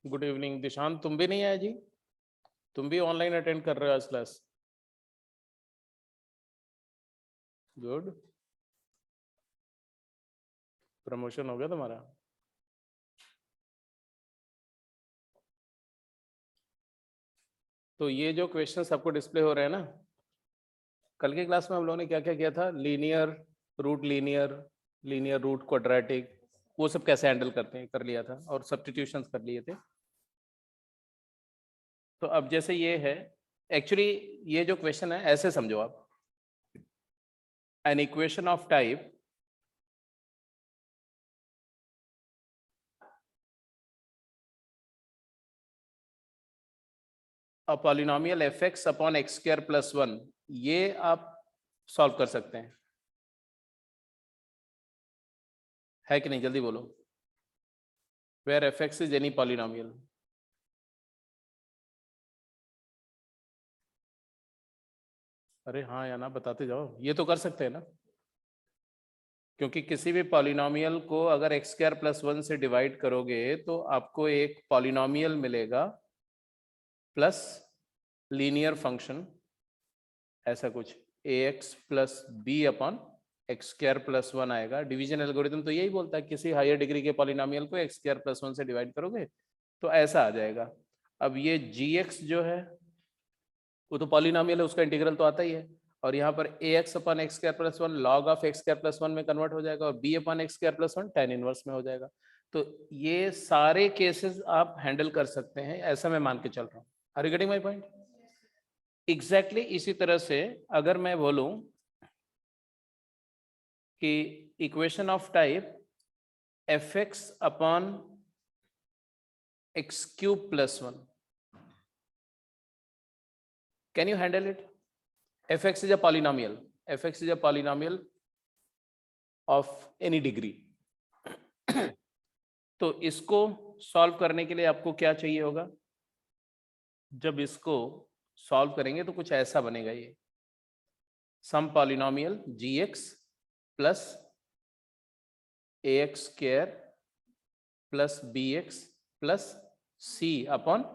Good evening Dishant, तुम भी नहीं आए जी? तुम भी ऑनलाइन अटेंड कर रहे हो आज क्लास? गुड। प्रमोशन हो गया तुम्हारा? तो ये जो क्वेश्चन आपको डिस्प्ले हो रहे हैं ना, कल की क्लास में हम लोगों ने क्या क्या किया था? Linear root, linear root, quadratic, वो सब कैसे हैंडल करते हैं कर लिया था, और सब्स्टिट्यूशंस कर लिए थे। तो अब जैसे ये है, एक्चुअली ये जो क्वेश्चन है ऐसे समझो आप, an equation of type a polynomial F x upon x square plus one, ये आप सॉल्व कर सकते हैं, है कि नहीं? जल्दी बोलो। Where f x is any polynomial. अरे हाँ या ना बताते जाओ, ये तो कर सकते हैं ना, क्योंकि किसी भी पॉलिनोमियल को अगर एक्स स्क्वायर प्लस वन से डिवाइड करोगे तो आपको एक पॉलिनोमियल मिलेगा प्लस लीनियर फंक्शन, ऐसा कुछ a x plus b upon x square plus one आएगा। डिवीजन एल्गोरिथम तो यही बोलता है, किसी हायर डिग्री के पॉलिनोमियल को एक्स स्क्वायर प्लस वन से डिवाइड करोगे तो ऐसा आ जाएगा। अब ये जी एक्स जो है वो तो पॉलिनोमियल है, उसका इंटीग्रल तो आता ही है, और यहाँ पर a x upon x square plus one log of x square plus one में कन्वर्ट हो जाएगा, और b upon x square plus one tan inverse में हो जाएगा। तो ये सारे केसेस आप हैंडल कर सकते हैं, ऐसा मैं मान के चल रहा हूँ। Are you getting my point? Exactly इसी तरह से अगर मैं बोलूं कि equation of type f x upon x cube plus one, can you handle it? fx is a polynomial, fx is a polynomial of any degree. तो इसको solve करने के लिए आपको क्या चाहिए होगा? जब इसको सॉल्व करेंगे तो कुछ ऐसा बनेगा, ये some polynomial g x plus a x square plus b x plus c upon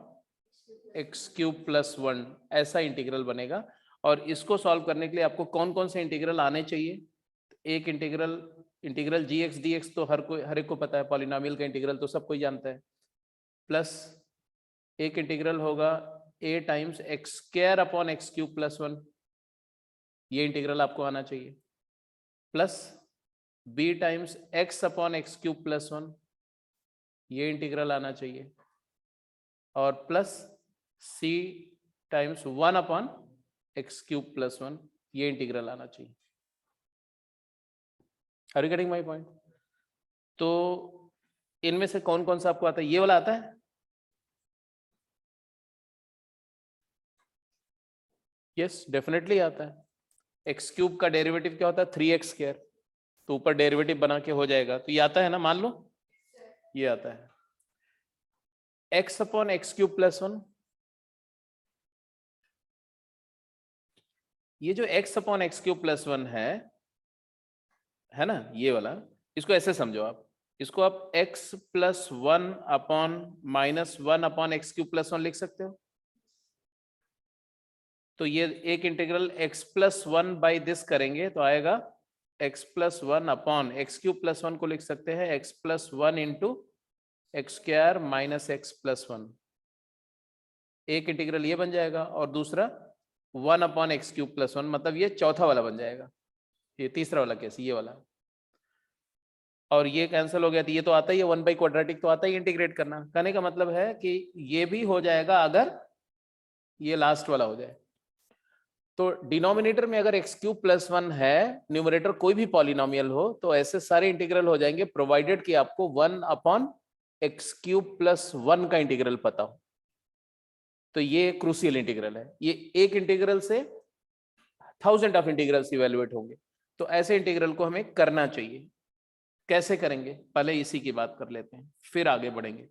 x cube plus one, ऐसा इंटीग्रल बनेगा। और इसको सॉल्व करने के लिए आपको कौन कौन से इंटीग्रल आने चाहिए? एक इंटीग्रल जी एक्स डी एक्स तो हर एक को पता है, पॉलिनोमियल का इंटीग्रल तो सब कोई जानता है। प्लस एक इंटीग्रल होगा a times x square upon x cube plus one, ये इंटीग्रल आपको आना चाहिए। Plus b times x upon x cube plus one, ये इंटीग्रल आना चाहिए। और plus c times one upon x cube plus one, ये इंटीग्रल आना चाहिए। Are you getting my point? तो इनमें से कौन कौन सा आपको आता है? ये वाला आता है? यस डेफिनेटली आता है। एक्स क्यूब का डेरिवेटिव क्या होता है? 3x स्क्वायर, तो ऊपर डेरिवेटिव बना के हो जाएगा, तो ये आता है ना, मान लो ये आता है। x upon x cube plus one, ये जो x upon x cube plus one है ना, ये वाला, इसको ऐसे समझो आप, इसको आप x plus one upon minus one upon x cube plus one लिख सकते हो। तो ये एक integral x plus one by this करेंगे तो आएगा x plus one upon x cube plus one को लिख सकते हैं x plus one into x square minus x plus one, एक इंटीग्रल ये बन जाएगा, और दूसरा one upon x cube plus one, मतलब ये चौथा वाला बन जाएगा, ये तीसरा वाला केस ये वाला। और ये कैंसिल हो गया, तो ये तो आता ही है, वन बाई क्वाड्रेटिक तो आता ही इंटीग्रेट करना। कहने का मतलब है कि ये भी हो जाएगा अगर ये लास्ट वाला हो जाए। तो डिनोमिनेटर में अगर एक्स क्यूब प्लस वन है, न्यूमरेटर कोई भी पॉलिनोमियल हो, तो ऐसे सारे इंटीग्रल हो जाएंगे, प्रोवाइडेड कि आपको one upon x cube plus one का इंटीग्रल पता हो। तो ये क्रूसियल इंटीग्रल है, ये एक इंटीग्रल से थाउजेंड ऑफ इंटीग्रल्स इवेल्युएट होंगे, तो ऐसे इंटीग्रल को हमें करना चाहिए। कैसे करेंगे पहले इसी की बात कर लेते हैं, फिर आगे बढ़ेंगे,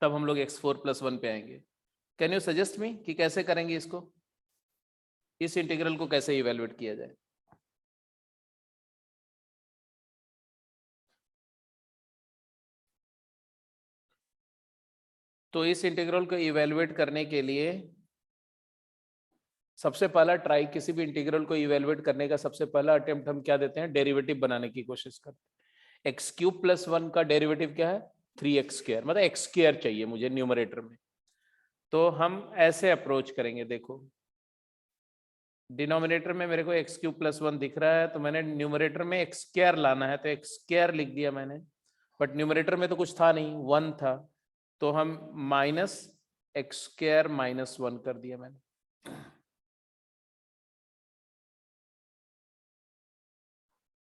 तब हम लोग x4 प्लस वन पे आएंगे। कैन यू सजेस्ट मी कि कैसे करेंगे इसको, इस इंटीग्रल को कैसे इवेल्युएट किया जाए? तो इस इंटीग्रल को इवेलुएट करने के लिए सबसे पहला ट्राई, किसी भी इंटीग्रल को इवेलुएट करने का सबसे पहला अटेम्प्ट हम क्या देते हैं, डेरिवेटिव बनाने की कोशिश करते हैं। एक्स क्यूब प्लस 1 का डेरिवेटिव क्या है, 3x², मतलब x² चाहिए मुझे न्यूमरेटर में। तो हम ऐसे अप्रोच करेंगे, देखो डिनोमिनेटर में मेरे को x³ प्लस 1 दिख रहा है, तो मैंने न्यूमरेटर में x² लाना है, तो x² लिख दिया मैंने, बट न्यूमरेटर में तो कुछ था नहीं, 1 था, तो हम माइनस x² माइनस 1 कर दिया मैंने।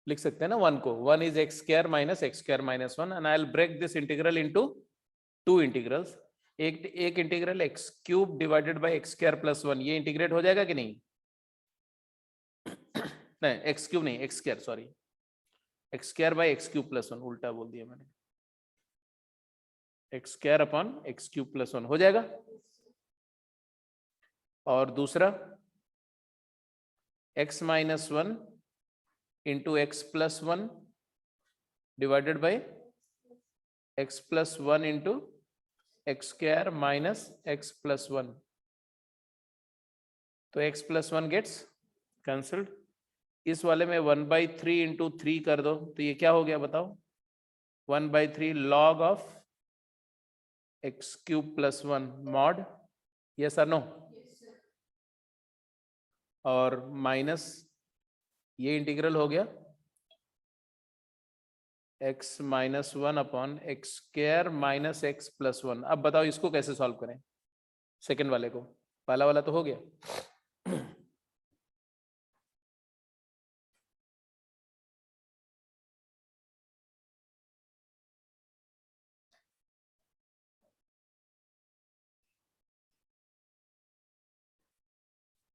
लिख सकते हैं ना 1 को, 1 is x² minus x² minus 1, and I will break this integral into 2 integrals. एक integral x³ divided by x² plus 1, ये इंटीग्रेट हो जाएगा कि नहीं? नहीं x³ नहीं, x², sorry, x² bye x³ plus 1, उल्टा बोल दिया मैंने, x² अपॉन x³ प्लस 1 हो जाएगा। और दूसरा x minus 1 into x plus 1 divided by x plus 1 into x² minus x plus 1, तो x प्लस 1 गेट्स कैंसल्ड। इस वाले में 1/3 इंटू 3 कर दो, तो ये क्या हो गया बताओ, 1/3 log of x³ plus 1 mod, yes और नो, और माइनस ये इंटीग्रल हो गया x minus 1 upon x² minus x plus 1। अब बताओ इसको कैसे सॉल्व करें, सेकंड वाले को, पहला वाला तो हो गया।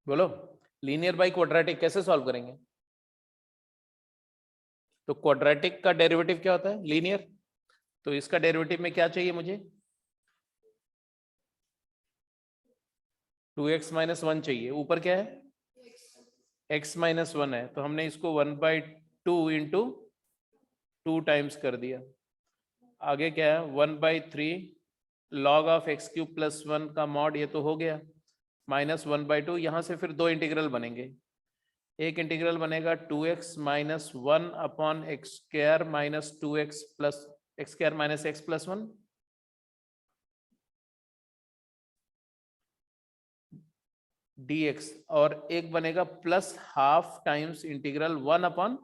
बोलो, लीनियर बाई क्वाड्रेटिक कैसे सॉल्व करेंगे? तो क्वाड्रेटिक का डेरिवेटिव क्या होता है, लीनियर, तो इसका डेरिवेटिव में क्या चाहिए मुझे, 2x माइनस 1 चाहिए, ऊपर क्या है x माइनस 1 है, तो हमने इसको 1/2 इंटू 2 टाइम्स कर दिया। आगे क्या है, 1/3 log ऑफ x³ प्लस 1 का मॉड, ये तो हो गया, माइनस 1/2, यहाँ से फिर दो इंटीग्रल बनेंगे। एक इंटीग्रल बनेगा 2x minus 1 upon x² minus 2x plus x² minus x plus 1, dx, और एक बनेगा plus half times integral 1 upon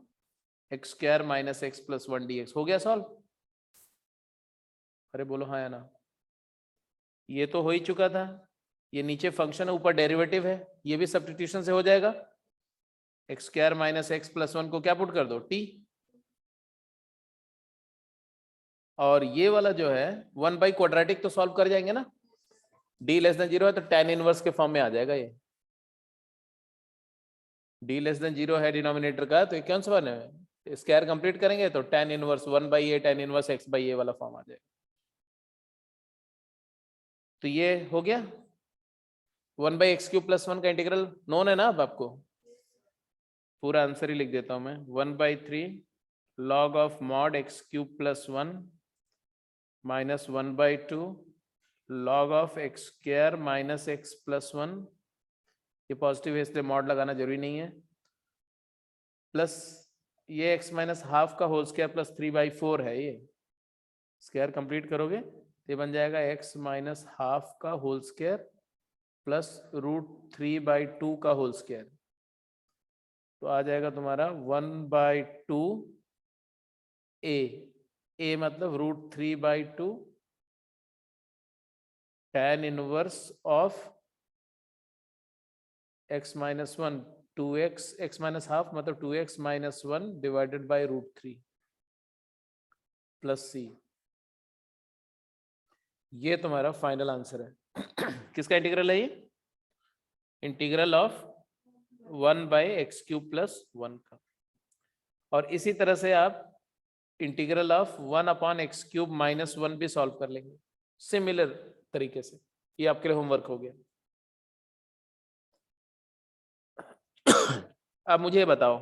x² minus x plus 1 dx। हो गया सॉल्व? अरे बोलो हाँ या ना। ये तो हो ही चुका था, ये नीचे फंक्शन है, ऊपर डेरिवेटिव है, ये भी सब्स्टिट्यूशन से हो जाएगा। x² माइनस x प्लस 1 को क्या पुट कर दो, t, और ये वाला जो है 1/क्वाड्रेटिक तो सॉल्व कर जाएंगे ना, d लेस देन 0 है तो tan इनवर्स के फॉर्म में आ जाएगा। ये d लेस देन 0 है डिनोमिनेटर का, तो ये कौन सा बने, स्क्वायर कंप्लीट करेंगे तो tan inverse 1/a tan inverse x/a वाला फॉर्म आ जाएगा। तो ये हो गया 1/x³ प्लस 1 का इंटीग्रल नोन है ना अब आपको, पूरा आंसर ही लिख देता हूं मैं, 1/3 log of mod x³ plus 1 minus 1/2 log of x² minus x plus 1, ये पॉजिटिव है इसलिए मॉड लगाना जरूरी नहीं है, प्लस ये x माइनस हाफ का होल स्क्वायर प्लस 3/4 है, ये स्क्वायर कंप्लीट करोगे ये बन जाएगा x माइनस हाफ का होल स्क्वायर प्लस √3/2 का होल स्क्वायर, तो आ जाएगा तुम्हारा 1/2 a मतलब √3/2 tan inverse of x minus 1 2x x minus half मतलब 2x minus 1 divided by √3 plus c। ये तुम्हारा फाइनल आंसर है। किसका इंटीग्रल है ये, इंटीग्रल ऑफ 1/x³ प्लस 1 का। और इसी तरह से आप integral of 1 upon x³ minus 1 भी सॉल्व कर लेंगे सिमिलर तरीके से। ये आपके लिए होमवर्क हो गया। अब मुझे बताओ,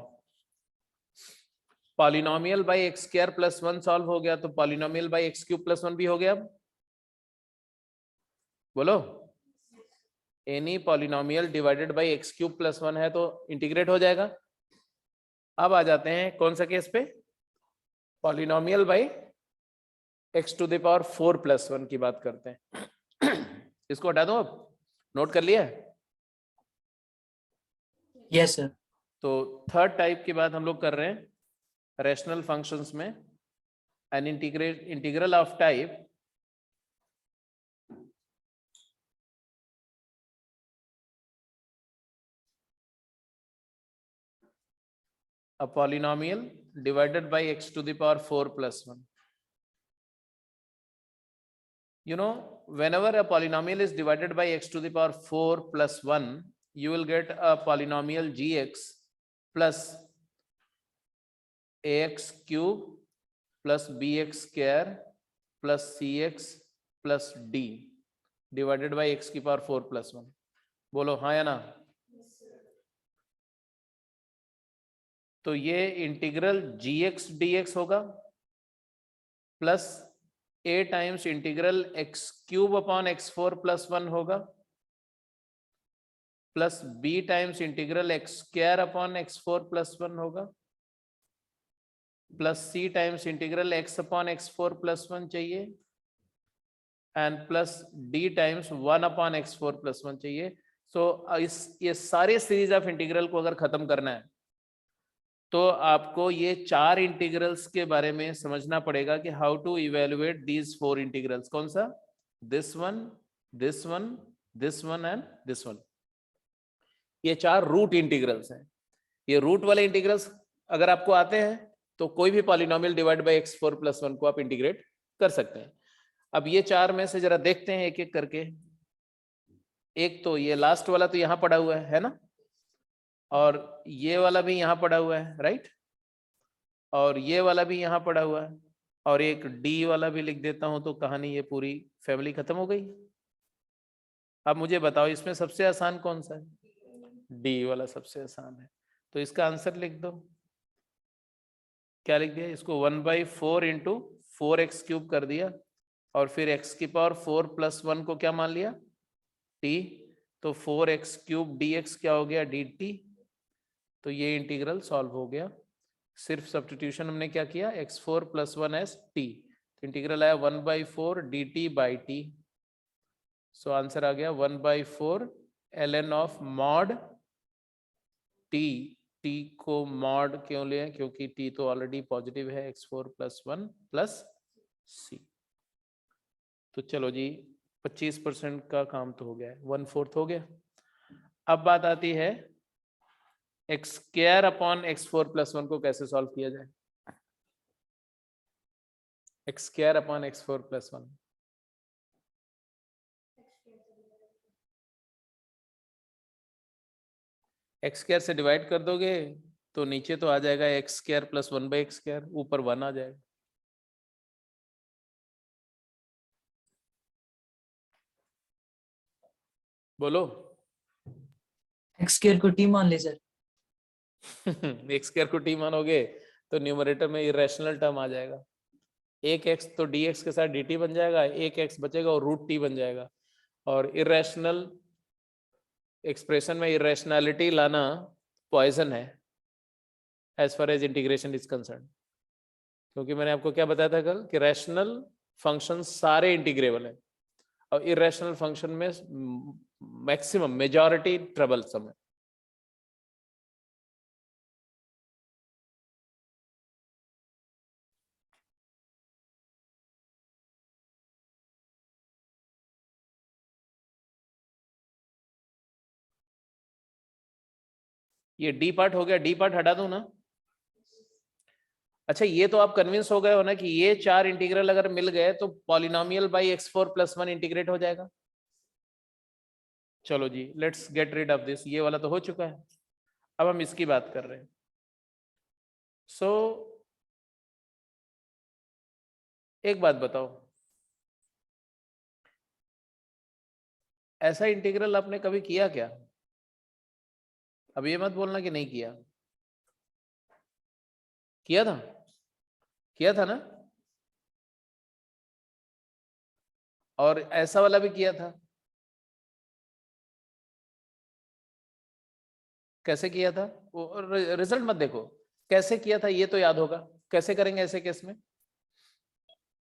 polynomial by x² plus 1 solve हो गया, तो पॉलिनोमियल बाई x³ प्लस 1 भी हो गया। अब बोलो, any polynomial divided by x cube plus 1 है तो इंटीग्रेट हो जाएगा। अब आ जाते हैं कौन सा केस पे, polynomial by x to the power 4 plus 1 की बात करते हैं। इसको हटा दो, अब नोट कर लिया। Yes sir. तो थर्ड टाइप की बात हम लोग कर रहे हैं रैशनल फंक्शंस में, an integral of type a polynomial divided by x to the power 4 plus 1. You know, whenever a polynomial is divided by x to the power 4 plus 1, you will get a polynomial gx plus ax cube plus bx square plus cx plus d divided by x की power 4 plus 1. बोलो हाँ या ना। तो ये integral gx dx होगा plus a times integral x cube upon x4 plus 1 होगा plus b times integral x square upon x4 plus 1 होगा plus c times integral x upon x4 plus 1 चाहिए and plus d times 1 upon x4 plus 1 चाहिए। सो ये सारे series of integral को अगर खत्म करना है तो आपको ये 4 इंटीग्रल्स के बारे में समझना पड़ेगा कि how to evaluate these 4 integrals. कौन सा, this one, this one, this one and this one. ये 4 रूट इंटीग्रल्स हैं। ये रूट वाले इंटीग्रल्स अगर आपको आते हैं तो कोई भी polynomial divide by x4 plus 1 को आप इंटीग्रेट कर सकते हैं। अब ये 4 में से जरा देखते हैं एक एक करके। एक तो ये लास्ट वाला तो यहां पड़ा हुआ है ना, और ये वाला भी यहां पड़ा हुआ है, राइट, और ये वाला भी यहां पड़ा हुआ है, और एक डी वाला भी लिख देता हूं तो कहानी ये पूरी फैमिली खत्म हो गई। अब मुझे बताओ इसमें सबसे आसान कौन सा है, डी वाला सबसे आसान है, तो इसका आंसर लिख दो। क्या लिख दिया, इसको 1/4 इंटू 4x क्यूब कर दिया और फिर x की पावर 4 प्लस 1 को क्या मान लिया, t, तो 4x क्यूब dx क्या हो गया, dt। तो ये इंटीग्रल सॉल्व हो गया। सिर्फ सब्स्टिट्यूशन हमने क्या किया, x4 प्लस 1 एस टी, तो इंटीग्रल आया 1/4 dt by t. So answer आ गया 1/4 ln of mod t. T को मॉड क्यों लिया, क्योंकि टी तो ऑलरेडी पॉजिटिव है, x4 प्लस 1 प्लस सी। तो चलो जी 25% का काम तो हो गया है, 1/4 हो गया। अब बात आती है x square upon x4 plus 1 को कैसे सॉल्व किया जाए। X square upon x4 plus 1, x square से डिवाइड कर दोगे तो नीचे तो आ जाएगा एक्स स्क्वायर प्लस 1/x², ऊपर 1 आ जाएगा। बोलो। एक्स स्क्वायर को टी मान ले सर। एक्स स्क्वायर को टी मानोगे तो न्यूमरेटर में इरेशनल टर्म आ जाएगा। एक एक्स तो dx के साथ dt बन जाएगा, एक एक्स बचेगा और रूट टी बन जाएगा। और इरेशनल एक्सप्रेशन में इरेशनैलिटी लाना पॉइजन है as far as integration is concern, क्योंकि मैंने आपको क्या बताया था कल कि रैशनल फंक्शन सारे इंटीग्रेबल है और इरेशनल फंक्शन में मैक्सिमम मेजॉरिटी ट्रबलसम है। ये डी पार्ट हो गया, डी पार्ट हटा दूं ना। अच्छा ये तो आप कन्विंस हो गए हो ना कि ये 4 इंटीग्रल अगर मिल गए तो polynomial by x4 plus 1 integrate हो जाएगा। चलो जी let's get rid of this, ये वाला तो हो चुका है, अब हम इसकी बात कर रहे हैं। सो एक बात बताओ, ऐसा इंटीग्रल आपने कभी किया क्या? अब ये मत बोलना कि नहीं किया, किया था, किया था ना, और ऐसा वाला भी किया था। कैसे किया था, रिजल्ट मत देखो, कैसे किया था ये तो याद होगा। कैसे करेंगे ऐसे केस में,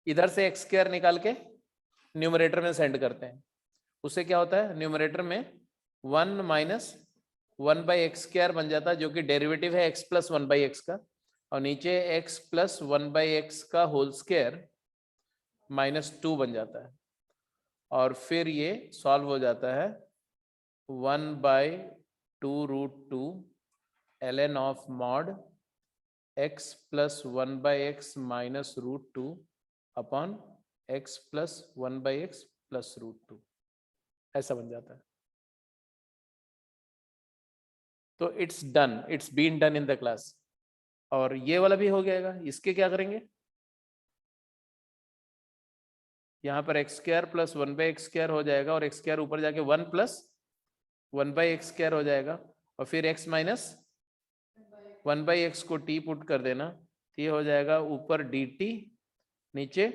इधर से एक्स स्क्वायर निकाल के न्यूमरेटर में सेंड करते हैं, उससे क्या होता है न्यूमरेटर में 1 माइनस 1/x² बन जाता है, जो कि डेरिवेटिव है x प्लस 1/x का, और नीचे x प्लस 1/x का होल स्क्वायर -2 बन जाता है, और फिर ये सॉल्व हो जाता है 1/2√2 ln of mod x plus 1/x minus √2 upon x plus 1/x plus √2, ऐसा बन जाता है। तो it's done, it's been done in the class. और ये वाला भी हो जाएगा। इसके क्या करेंगे, यहाँ पर x² प्लस 1/x² हो जाएगा, और x² ऊपर जाके 1 प्लस 1/x² हो जाएगा, और फिर x माइनस 1/x को t पुट कर देना, तो ये हो जाएगा ऊपर dt, नीचे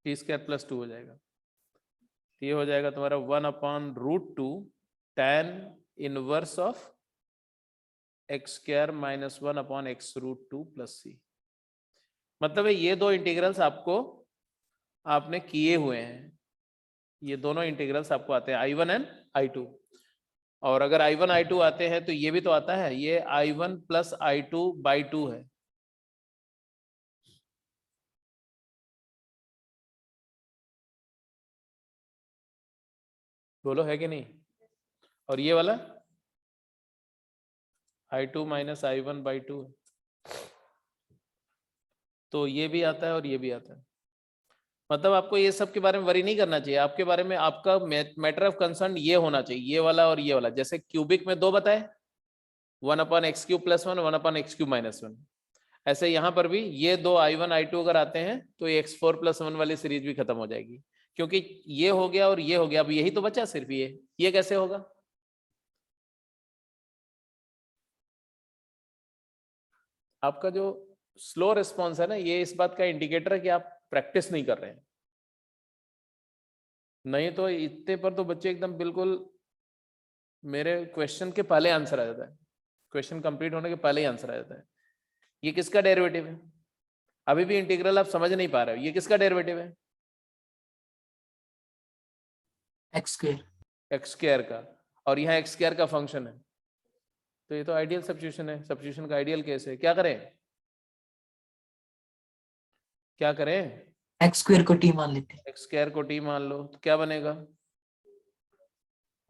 t² प्लस 2 हो जाएगा। ये हो जाएगा तुम्हारा 1/√2 tan inverse of x² minus 1/x√2 plus c। मतलब है ये दो इंटीग्रल्स आपने किए हुए हैं, ये दोनों इंटीग्रल्स आपको आते हैं I1 एंड I2। और अगर I1 I2 आते हैं तो ये भी तो आता है, ये I1 प्लस I2/2 है। बोलो है कि नहीं। और ये वाला I2 माइनस I1/2 है, तो ये भी आता है और ये भी आता है। मतलब आपको ये सब के बारे में वरी नहीं करना चाहिए, आपके बारे में आपका मैटर ऑफ कंसर्न ये होना चाहिए, ये वाला और ये वाला। जैसे क्यूबिक में 2 बताए, 1/x³ प्लस 1, 1/x³ माइनस 1, ऐसे यहाँ पर भी ये दो I1 I2 अगर आते हैं तो ये x4 प्लस 1 वाली सीरीज भी खत्म हो जाएगी, क्योंकि ये हो गया और ये हो गया, अब यही तो बचा सिर्फ ये कैसे होगा। आपका जो स्लो रिस्पॉन्स है ना, ये इस बात का इंडिकेटर है कि आप प्रैक्टिस नहीं कर रहे हैं। नहीं तो इतने पर तो बच्चे एकदम बिल्कुल मेरे क्वेश्चन के पहले आंसर आ जाता है, क्वेश्चन कंप्लीट होने के पहले ही आंसर आ जाता है। ये किसका डेरिवेटिव है, अभी भी इंटीग्रल आप समझ नहीं पा रहे हो, ये किसका डेरिवेटिव है, x² का, और यहाँ x² का फंक्शन है, तो ये तो आइडियल सब्स्टिट्यूशन है, सब्स्टिट्यूशन का आइडियल केस है। क्या करें, क्या करें, x² को t मान लेते हैं, x² को t मान लो, तो क्या बनेगा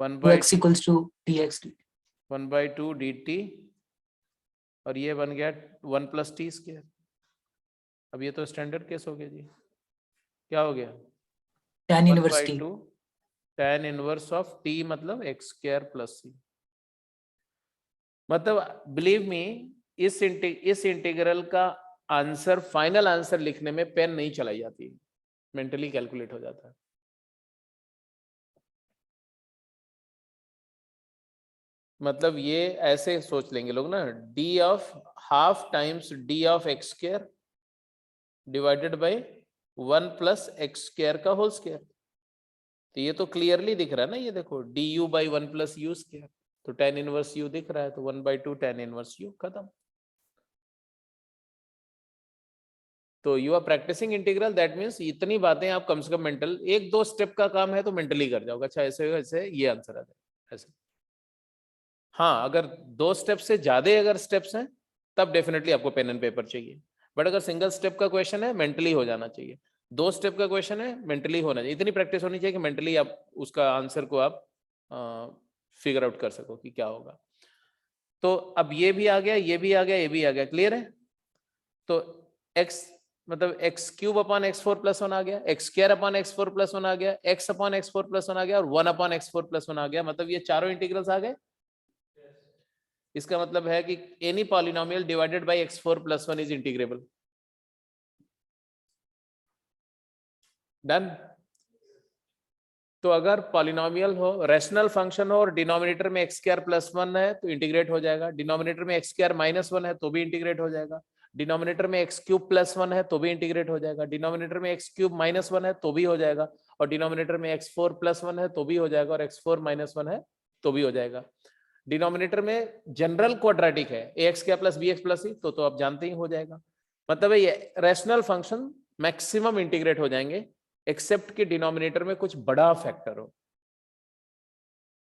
2x equals to dx dt। 1/2 dt, और ये बन गया 1 प्लस t²। अब ये तो स्टैंडर्ड केस हो गया जी, क्या हो गया tan inverse t। 1/2 tan inverse of t मतलब x² प्लस c। मतलब बिलीव मी, इस इंटीग्रल का आंसर, फाइनल आंसर लिखने में पेन नहीं चलाई जाती, मेंटली कैलकुलेट हो जाता है। मतलब ये ऐसे सोच लेंगे लोग ना, d of half times d of x² divided by 1 plus x² का होल स्क्वायर। तो ये तो क्लियरली दिख रहा है ना, ये देखो du/1 प्लस u², तो tan इनवर्स u दिख रहा है, तो 1/2 tan इनवर्स u, खत्म। तो you are practising integral, that means इतनी बातें आप कम से कम मेंटल, 1-2 स्टेप का काम है तो मेंटली कर जाओगे। अच्छा ऐसे ऐसे ये आंसर आ जाए ऐसे। हाँ, अगर 2 स्टेप से ज्यादा अगर स्टेप्स हैं तब डेफिनेटली आपको पेन एंड पेपर चाहिए, बट अगर सिंगल स्टेप का क्वेश्चन है मेंटली हो जाना चाहिए, 2 स्टेप का क्वेश्चन है मेंटली होना चाहिए। इतनी प्रैक्टिस होनी चाहिए कि मेंटली आप उसका आंसर को आप फिगर आउट कर सको कि क्या होगा। तो अब ये भी आ गया, ये भी आ गया, ये भी आ गया, क्लियर है। तो x मतलब x³ अपॉन x4 प्लस 1 आ गया, x² अपॉन x4 प्लस 1 आ गया, x अपॉन x4 प्लस 1 आ गया, और 1 अपॉन x4 प्लस 1 आ गया। मतलब ये चारों इंटीग्रल्स आ गए। इसका मतलब है कि any polynomial divided by x4 plus 1 is integrable. Done. तो अगर पॉलिनोमियल हो, रैशनल फंक्शन हो, और डिनोमिनेटर में x² प्लस 1 है तो इंटीग्रेट हो जाएगा, डिनोमिनेटर में x² माइनस 1 है तो भी इंटीग्रेट हो जाएगा, डिनोमिनेटर में एक्स क्यूब प्लस 1 है तो भी इंटीग्रेट हो जाएगा, डिनोमिनेटर में एक्स क्यूब माइनस 1 है तो भी हो जाएगा, और डिनोमिनेटर में एक्स फोर प्लस 1 है तो भी हो जाएगा, और एक्स फोर माइनस 1 है तो भी हो जाएगा। डिनोमिनेटर में जनरल क्वाड्रेटिक है ax क्या प्लस bx प्लस सी, तो आप जानते ही हो जाएगा। मतलब है ये रैशनल फंक्शन मैक्सिमम इंटीग्रेट हो जाएंगे एक्सेप्ट कि डिनोमिनेटर में कुछ बड़ा फैक्टर हो,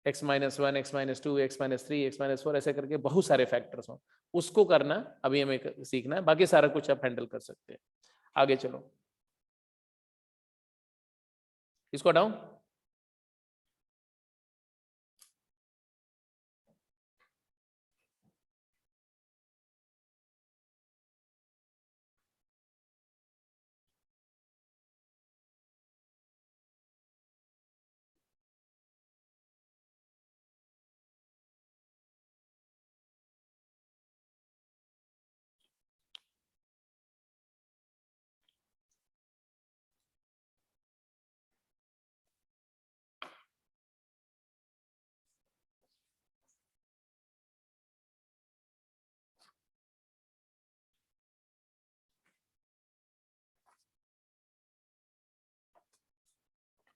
x minus one, x minus two, x minus three, x minus four, ऐसे करके बहुत सारे फैक्टर्स हो, उसको करना अभी हमें सीखना है, बाकी सारा कुछ आप हैंडल कर सकते हैं। आगे चलो, इसको हटाऊं।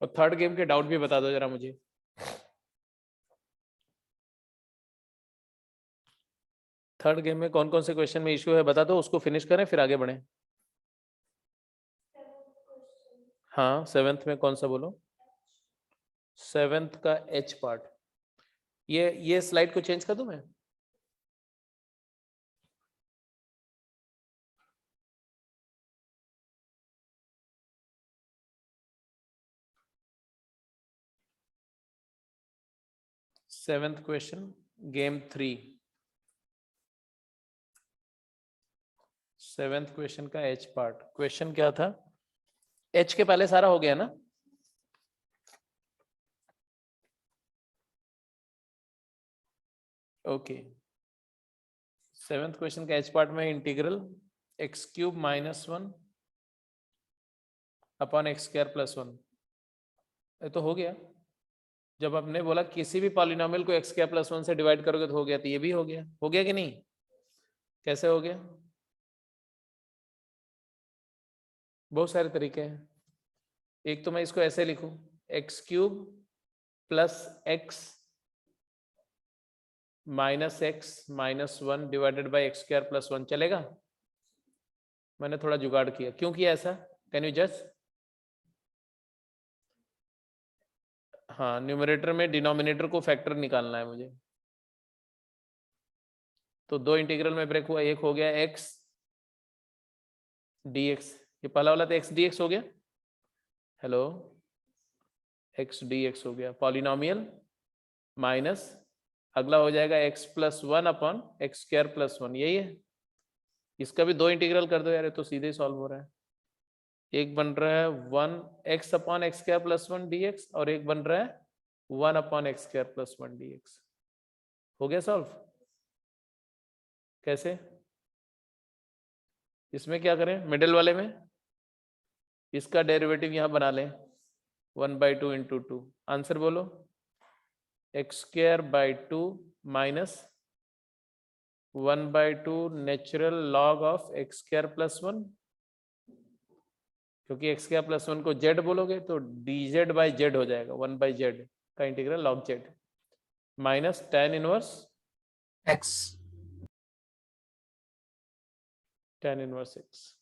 और थर्ड गेम के डाउट भी बता दो जरा मुझे। थर्ड गेम में कौन कौन से क्वेश्चन में इश्यू है बता दो, उसको फिनिश करें फिर आगे बढ़ें। हाँ, सेवेंथ में कौन सा बोलो? सेवेंथ का एच पार्ट। ये स्लाइड को चेंज कर दूं मैं? Seventh question, game 3, seventh question का एच पार्ट। क्वेश्चन क्या था? एच के पहले सारा हो गया ना? ओके, सेवेंथ क्वेश्चन का एच पार्ट में integral x cube minus 1 upon x square plus 1, ये तो हो गया। जब आपने बोला किसी भी पॉलिनोमियल को एक्स स्क्वायर प्लस 1 से डिवाइड करोगे तो हो गया, तो ये भी हो गया। हो गया कि नहीं? कैसे हो गया? बहुत सारे तरीके हैं। एक तो मैं इसको ऐसे लिखूं, x cube plus x minus x minus 1 divided by x square plus 1, चलेगा? मैंने थोड़ा जुगाड़ किया। क्यों किया ऐसा? कैन यू जज? हाँ, न्यूमरेटर में डिनोमिनेटर को फैक्टर निकालना है मुझे, तो दो इंटीग्रल में ब्रेक हुआ। एक हो गया एक्स डी एक्स, ये पहला वाला तो एक्स डी एक्स हो गया। हेलो, एक्स डी एक्स हो गया पॉलिनोमियल, माइनस अगला हो जाएगा x plus 1 upon x square plus 1, यही है। इसका भी दो इंटीग्रल कर दो यार, ये तो सीधे सॉल्व हो रहा है। एक बन रहा है 1 x upon x square plus 1 D x, और एक बन रहा है 1 upon x square plus 1 D x. हो गया सॉल्व? कैसे? इसमें क्या करें, मिडिल वाले में इसका डेरिवेटिव यहां बना लें, 1/2 इंटू 2। आंसर बोलो, x square by 2 minus 1/2 natural log of x square plus 1, क्योंकि एक्स स्क्वायर प्लस 1 को जेड बोलोगे तो dz बाई जेड हो जाएगा, 1/z का integral log Z, minus tan inverse X. tan inverse x।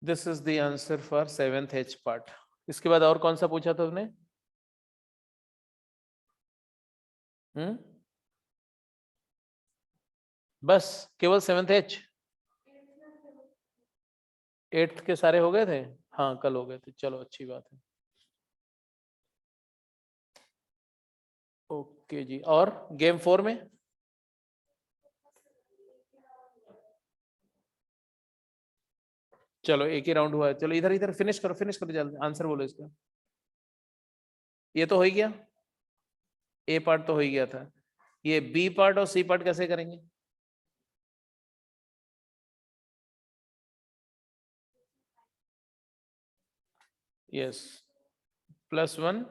This is the answer for seventh H part. इसके बाद और कौन सा पूछा था तुमने? बस केवल सेवेंथ एच? एट्थ के सारे हो गए थे? हाँ, कल हो गए थे, चलो अच्छी बात है। ओके जी, और गेम 4 में चलो एक ही राउंड हुआ है। चलो इधर इधर फिनिश करो, फिनिश करो जल्दी, आंसर बोलो इसका। ये तो हो ही गया, ए पार्ट तो हो ही गया था। ये बी पार्ट और सी पार्ट कैसे करेंगे? यस, +1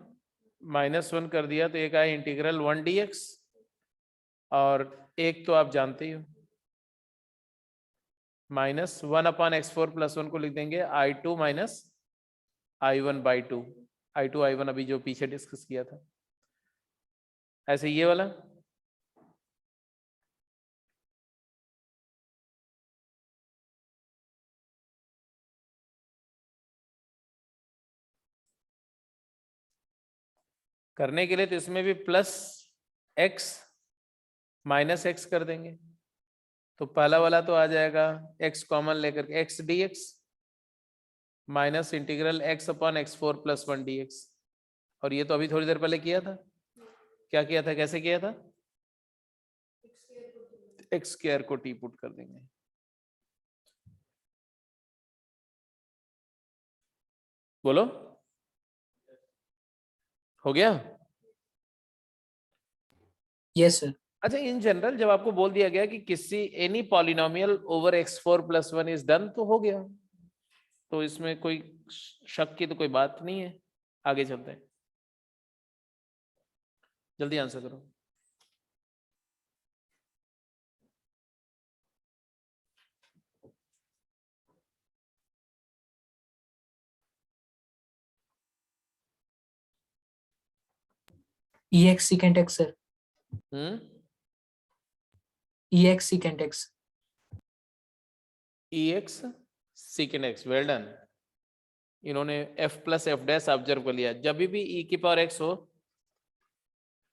-1 कर दिया तो एक आया इंटीग्रल 1 dx, और एक तो आप जानते ही हो, माइनस 1/x4 + 1 को लिख देंगे I2 minus I1/2। I2 I1 अभी जो पीछे डिस्कस किया था। ऐसे ये वाला करने के लिए तो इसमें भी प्लस x माइनस x कर देंगे, तो पहला वाला तो आ जाएगा x कॉमन लेकर के x dx minus integral x/x4 + 1 dx। और ये तो अभी थोड़ी देर पहले किया था। क्या किया था, कैसे किया था? एक्स स्क्वायर को टी पुट कर देंगे। बोलो, हो गया? Yes sir. अच्छा, इन जनरल जब आपको बोल दिया गया कि किसी any polynomial over x4 + 1 is done, तो हो गया, तो इसमें कोई शक की तो कोई बात नहीं है। आगे चलते हैं, जल्दी आंसर करो। EX secant x sir. EX secant x। EX secant x, well done. इन्होंने f + f' ऑब्जर्व कर लिया। जब भी e⁻x हो,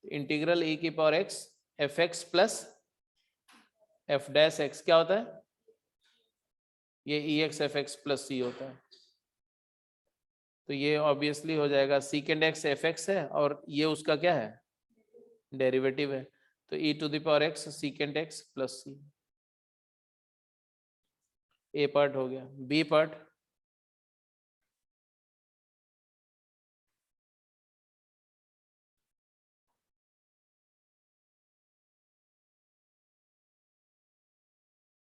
इंटीग्रल e⁻x fx + f' क्या होता है? ये ex fx + c होता है। तो ये ऑब्वियसली हो जाएगा secant x fx है, और ये उसका क्या है, डेरिवेटिव है। तो e⁻x secant x + c। A part हो गया। बी पार्ट,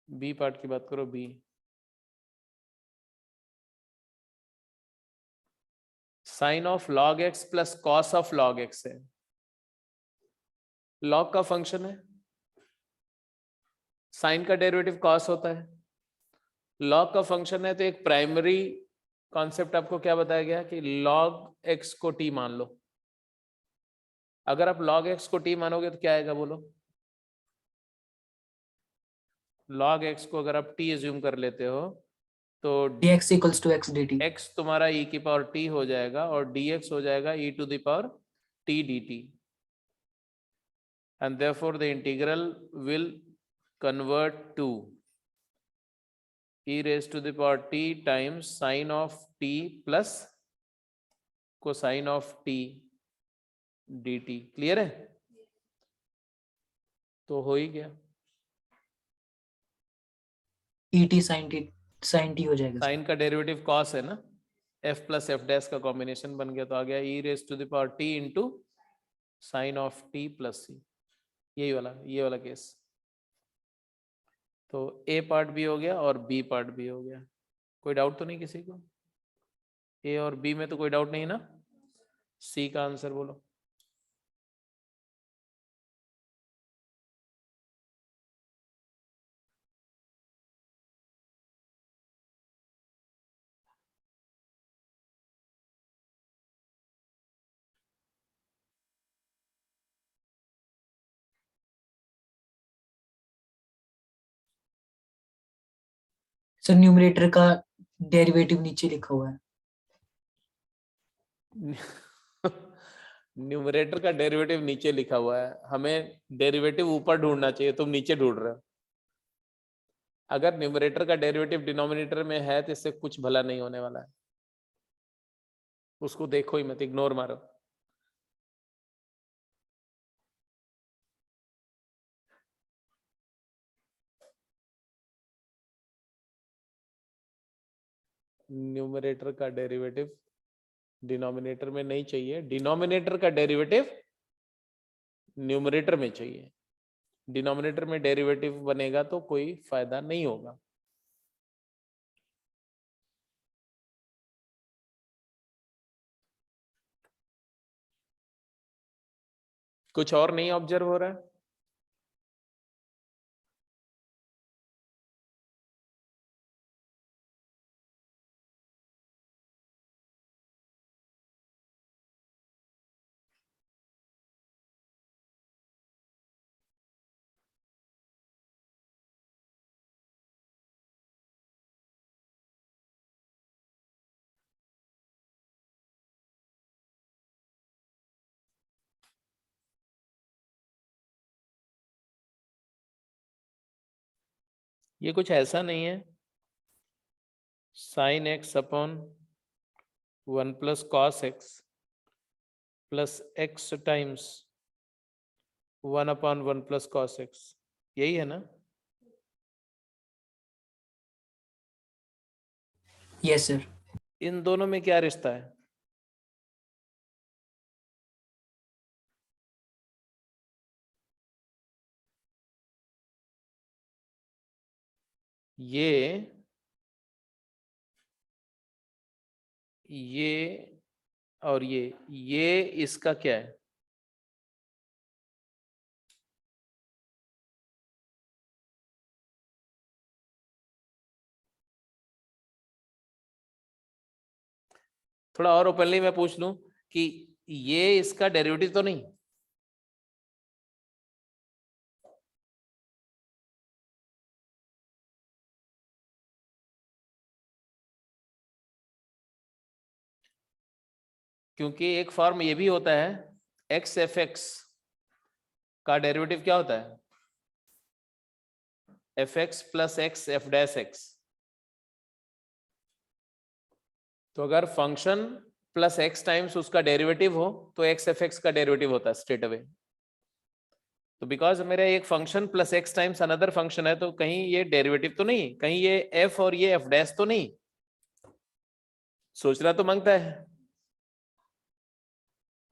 बी पार्ट की बात करो। B, sine of log x + cos of log x है। log का फंक्शन है, साइन का डेरिवेटिव cos होता है। log का फंक्शन है, तो एक प्राइमरी कॉन्सेप्ट आपको क्या बताया गया कि log x को t मान लो। अगर आप log x को t मानोगे तो क्या आएगा, बोलो? log x को अगर आप t एज्यूम कर लेते हो तो dx equals to x dt। x तुम्हारा e⁻t हो जाएगा और dx हो जाएगा e⁻t dt, and therefore the integral will convert to e⁻t times sin of t plus cosine of t dt। Clear है? तो हो ही गया, et sin t हो जाएगा सर। साइन का डेरिवेटिव cos है ना, f + f' का कॉम्बिनेशन बन गया, तो आ गया e⁻t into sine of t + c। यही वाला, ये वाला केस। तो ए पार्ट भी हो गया और बी पार्ट भी हो गया। कोई डाउट तो नहीं किसी को? ए और बी में तो कोई डाउट नहीं ना? सी का आंसर बोलो। सर न्यूमरेटर का डेरिवेटिव नीचे लिखा हुआ है। न्यूमरेटर का डेरिवेटिव नीचे लिखा हुआ है, हमें डेरिवेटिव ऊपर ढूंढना चाहिए, तुम नीचे ढूंढ रहे हो। अगर न्यूमरेटर का डेरिवेटिव डिनोमिनेटर में है तो इससे कुछ भला नहीं होने वाला है, उसको देखो ही मत, इग्नोर मारो। न्यूमरेटर का डेरिवेटिव डिनोमिनेटर में नहीं चाहिए, डिनोमिनेटर का डेरिवेटिव न्यूमरेटर में चाहिए। डिनोमिनेटर में डेरिवेटिव बनेगा तो कोई फायदा नहीं होगा। कुछ और नहीं ऑब्जर्व हो रहा है? ये कुछ ऐसा नहीं है, sine x upon 1 plus cos x plus x times 1 upon 1 plus cos x, यही है ना? Yes sir. इन दोनों में क्या रिश्ता है? ये और ये इसका क्या है? थोड़ा और ओपनली मैं पूछ लूं कि ये इसका डेरिवेटिव तो नहीं? क्योंकि एक फॉर्म ये भी होता है, एक्स एफ एक्स का डेरिवेटिव क्या होता है? F x plus x F dash x. तो अगर फंक्शन प्लस एक्स टाइम्स उसका डेरिवेटिव हो तो एक्स एफ एक्स का डेरिवेटिव होता है स्ट्रेट अवे। तो बिकॉज मेरा एक function plus x times another function है, तो कहीं ये डेरिवेटिव तो नहीं, कहीं ये एफ और ये एफ डैश तो नहीं? सोचना तो मांगता है।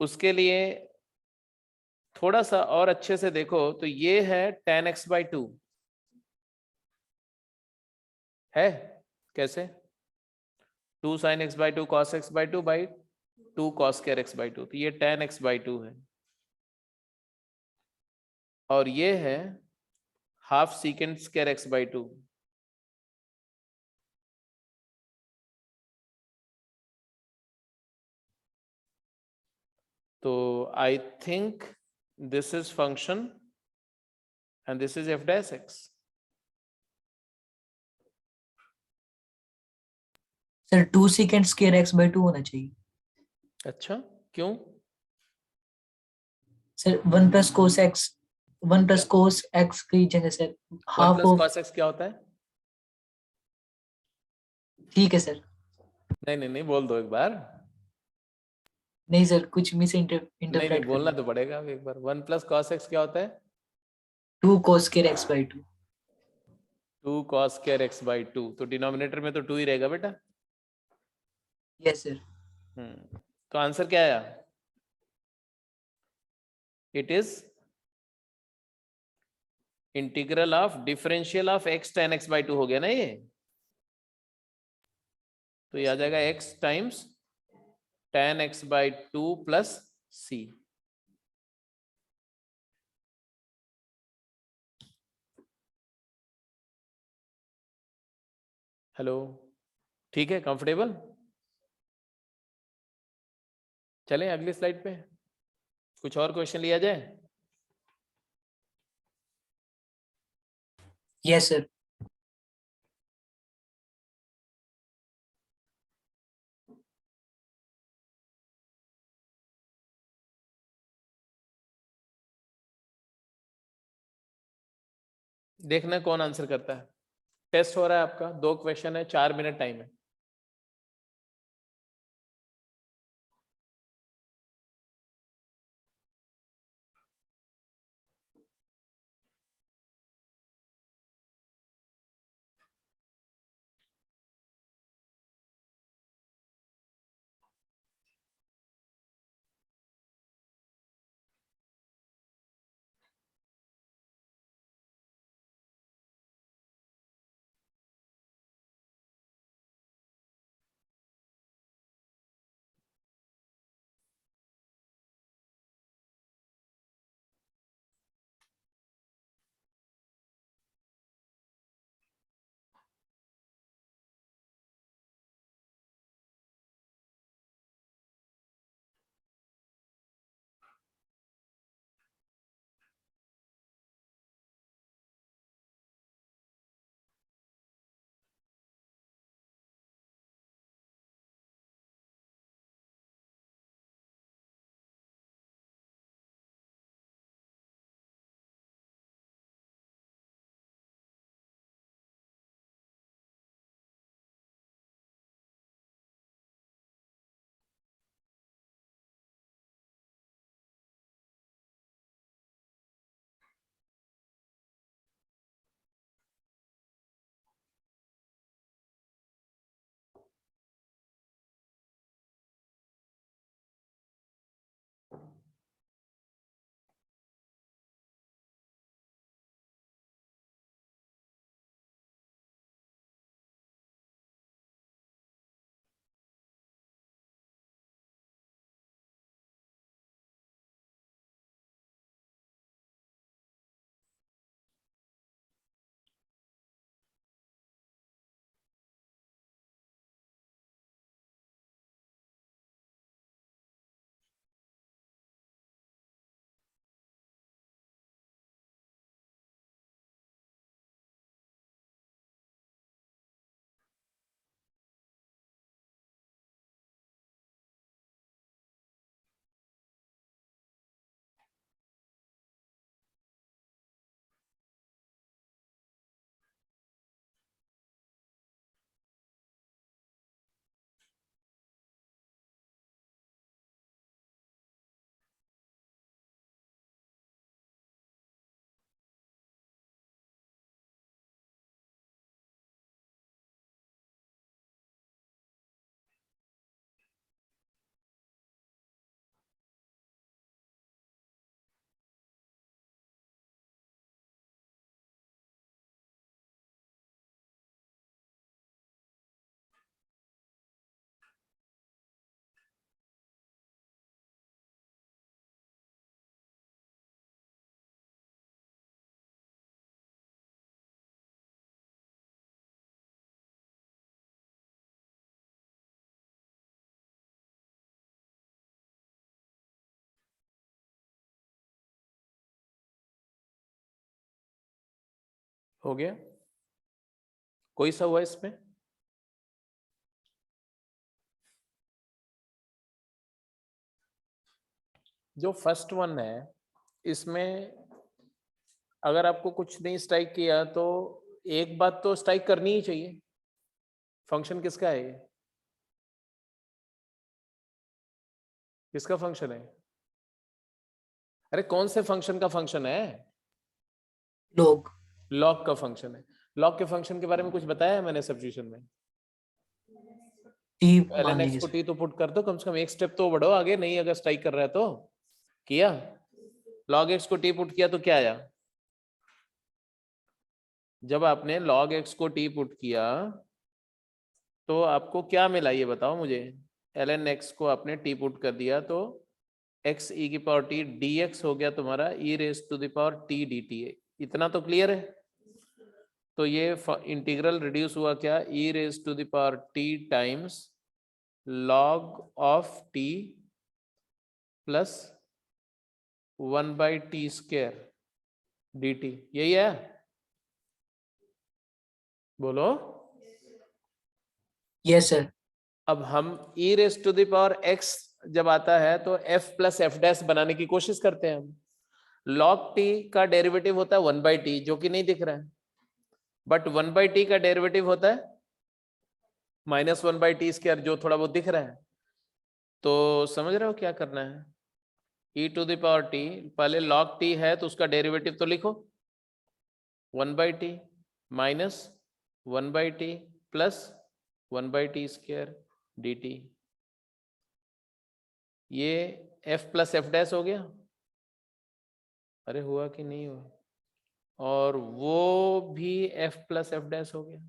उसके लिए थोड़ा सा और अच्छे से देखो तो ये है tan x बाई 2 है। कैसे? 2 sin x by 2 cos x by 2 by 2 cos square x by 2, तो ये tan x बाई 2 है। और ये है half secant square x by 2। तो I think this is function and this is F dash x. Sir 2 second square x by 2 होना चाहिए। अच्छा, क्यों? Sir 1 plus cos x, 1 plus cos x की जगह sir 1 half plus of. cos x क्या होता है? ठीक है सर। नहीं नहीं नहीं, बोल दो एक बार। नहीं सर, कुछ मिस नहीं नहीं, इंटरप्रेट कर बोलना लिया। तो पड़ेगा अब एक बार। 1 प्लस cos x क्या होता है? 2 cos square x by 2। 2 cos square x by 2, तो डिनोमिनेटर में तो 2 ही रहेगा बेटा। Yes sir. तो आंसर क्या आया? It is integral of differential of x tan x by 2 हो गया ना ये। तो ये आ जाएगा x times tan x by 2 plus c। Hello, ठीक है, कंफर्टेबल? चलें अगली स्लाइड पे, कुछ और क्वेश्चन लिया जाए। Yes sir. देखना कौन आंसर करता है। टेस्ट हो रहा है आपका, 2 क्वेश्चन है, 4 मिनट टाइम है। हो गया? कोई सा हुआ इसमें? जो फर्स्ट वन है इसमें अगर आपको कुछ नहीं स्ट्राइक किया तो एक बात तो स्ट्राइक करनी ही चाहिए। फंक्शन किसका है ये? किसका फंक्शन है? अरे कौन से फंक्शन का फंक्शन है? लोग लॉग का फंक्शन है। लॉग के फंक्शन के बारे में कुछ बताया है मैंने सब्स्टिट्यूशन में? टी ln मान x लीजिए को सर। t तो पुट कर दो, कम से कम एक स्टेप तो बढ़ो आगे, नहीं अगर स्ट्राइक कर रहा है तो। किया? log x को t पुट किया तो क्या आया? जब आपने log x को t पुट किया तो आपको क्या मिला ये बताओ मुझे। ln x को आपने t पुट कर दिया तो x e की पावर t dx हो गया तुम्हारा e raise to the power t dt। इतना तो क्लियर है? तो ये इंटीग्रल रिड्यूस हुआ क्या, e raise to the power t times log of t plus 1/t² dt, यही है? बोलो। Yes sir. अब हम e raise to the power x जब आता है तो f प्लस एफ डैश बनाने की कोशिश करते हैं हम। log t का डेरिवेटिव होता है 1/t जो कि नहीं दिख रहा है, बट 1/t का डेरिवेटिव होता है -1/t² जो थोड़ा बहुत दिख रहा है। तो समझ रहे हो क्या करना है? e to the power t, पहले log t है तो उसका डेरिवेटिव तो लिखो 1/t minus 1/t plus 1/t² dt। ये f प्लस एफ डैश हो गया। अरे हुआ कि नहीं हुआ? और वो भी f प्लस एफ डैश हो गया।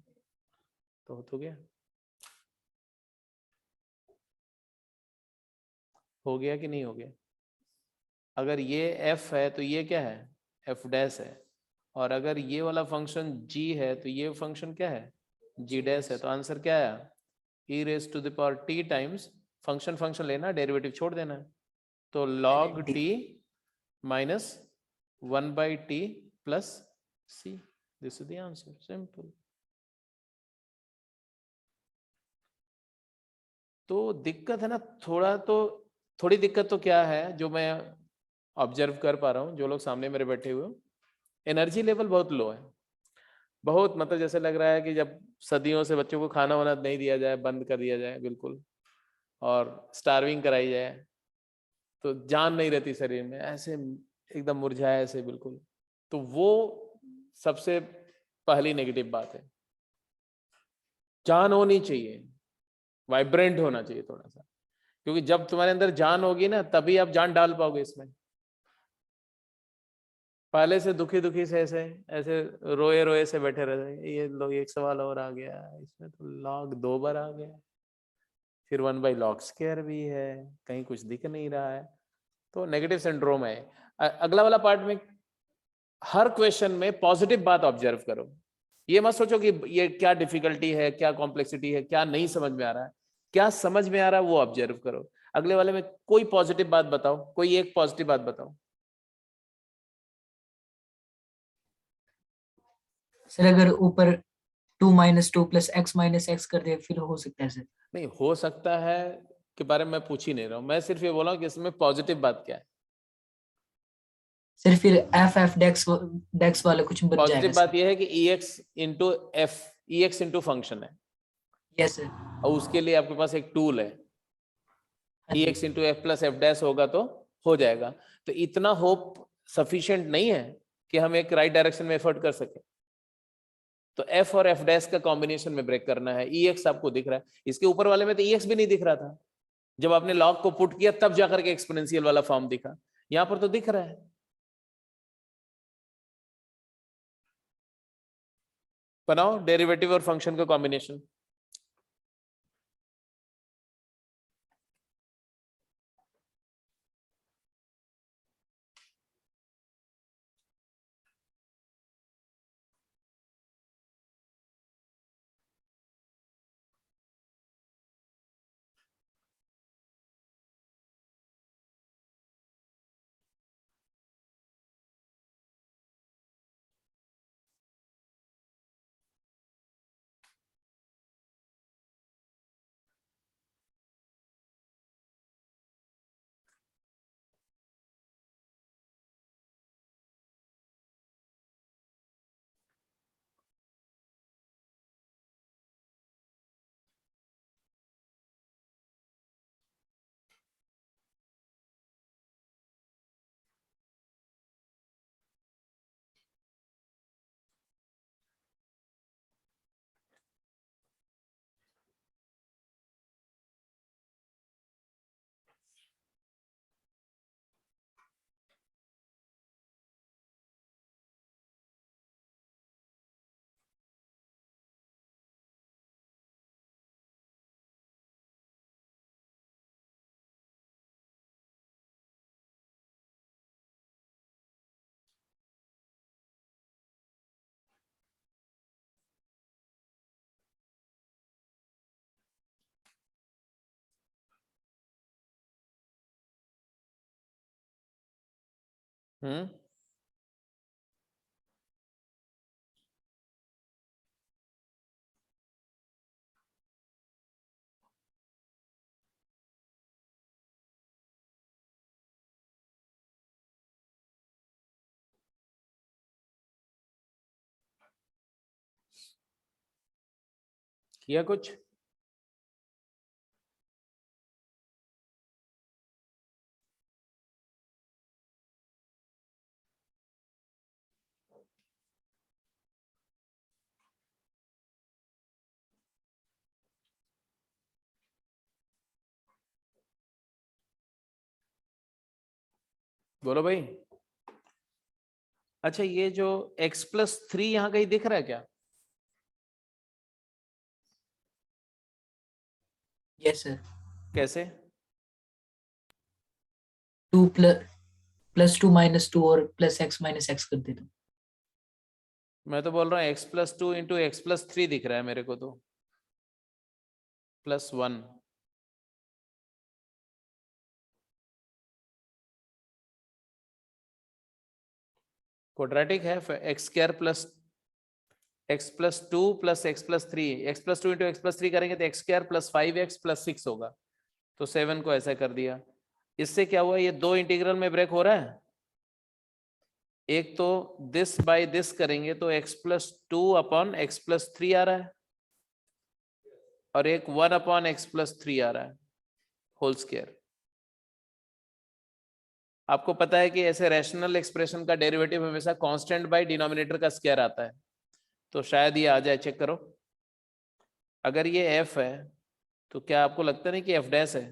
तो गया? हो गया कि नहीं हो गया? अगर ये f है तो ये क्या है? f डैश है। और अगर ये वाला फंक्शन g है तो ये फंक्शन क्या है? g डैश है। तो आंसर क्या आया? e raise to the power t times function function लेना, डेरिवेटिव छोड़ देना है। तो log ln t। t minus 1/t plus c, this is the answer, simple. तो दिक्कत है ना थोड़ा, तो थोड़ी दिक्कत तो क्या है जो मैं ऑब्जर्व कर पा रहा हूँ, जो लोग सामने मेरे बैठे हुए हो, एनर्जी लेवल बहुत लो है। बहुत मतलब जैसे लग रहा है कि जब सदियों से बच्चों को खाना वाना नहीं दिया जाए, बंद कर दिया जाए बिल्कुल, और स्टार्विंग कराई जाए, तो जान नहीं रहती शरीर में, ऐसे एकदम मुरझाए ऐसे बिल्कुल। तो वो सबसे पहली नेगेटिव बात है। जान होनी चाहिए, वाइब्रेंट होना चाहिए थोड़ा सा, क्योंकि जब तुम्हारे अंदर जान होगी ना तभी आप जान डाल पाओगे इसमें। पहले से दुखी दुखी से ऐसे ऐसे रोए रोए से बैठे रहते, ये लोग एक सवाल और आ गया इसमें, तो लॉग 2 बार आ गया, फिर 1/log² भी है, कहीं कुछ दिख नहीं रहा है, तो नेगेटिव सिंड्रोम है। अगला वाला पार्ट में हर क्वेश्चन में पॉजिटिव बात ऑब्जर्व करो। ये मत सोचो कि ये क्या डिफिकल्टी है, क्या कॉम्प्लेक्सिटी है, क्या नहीं समझ में आ रहा है, क्या समझ में आ रहा है वो ऑब्जर्व करो। अगले वाले में कोई पॉजिटिव बात बताओ, कोई एक पॉजिटिव बात बताओ। सर अगर ऊपर 2 - 2 प्लस x - x कर दे फिर हो सकता है सर। नहीं हो सकता है के बारे में मैं पूछ ही नहीं रहा हूं, मैं सिर्फ ये बोला हूं कि इसमें पॉजिटिव बात क्या है। सर फिर एफ एफ डेक्स डेक्स वाला कुछ बन पॉजिटिव जाएगा बात सर। यह है कि EX इंटू फंक्शन है, यस सर। और उसके लिए आपके पास एक टूल है, हाँ जी। EX into F plus f dash होगा तो हो जाएगा। तो इतना होप सफिशिएंट नहीं है कि हम एक राइट डायरेक्शन में एफर्ट कर सके। तो एफ और एफ डैश का कॉम्बिनेशन में ब्रेक करना है। EX आपको दिख रहा है, इसके ऊपर वाले में तो EX भी नहीं दिख रहा था, जब आपने लॉग को पुट किया तब जाकर के एक्सपोनेंशियल वाला फॉर्म दिखा, यहां पर तो दिख रहा है। बनाओ डेरिवेटिव और फंक्शन का कॉम्बिनेशन। हम्म, किया कुछ? बोलो भाई। अच्छा, ये जो x+3 यहाँ कहीं दिख रहा है क्या? Yes sir. कैसे? 2 प्लस 2 -2 और प्लस x -x कर देता हूँ। मैं तो बोल रहा हूँ x+2 इंटू x+3 दिख रहा है मेरे को तो, +1। क्वाड्रेटिक है, x+2 plus x+3, x+2 into x+3 करेंगे तो x² + 5x + 6 होगा, तो 7 को ऐसा कर दिया। इससे क्या हुआ, ये दो इंटीग्रल में ब्रेक हो रहा है। एक तो दिस बाय दिस करेंगे तो x+2 अपॉन x+3 आ रहा है, और एक 1 अपॉन x+3 आ रहा है होल स्क्वायर। आपको पता है कि ऐसे रैशनल एक्सप्रेशन का डेरिवेटिव हमेशा कांस्टेंट बाय डिनोमिनेटर का स्क्वायर आता है, तो शायद ये आ जाए, चेक करो। अगर ये f है तो क्या आपको लगता नहीं कि f डैश है?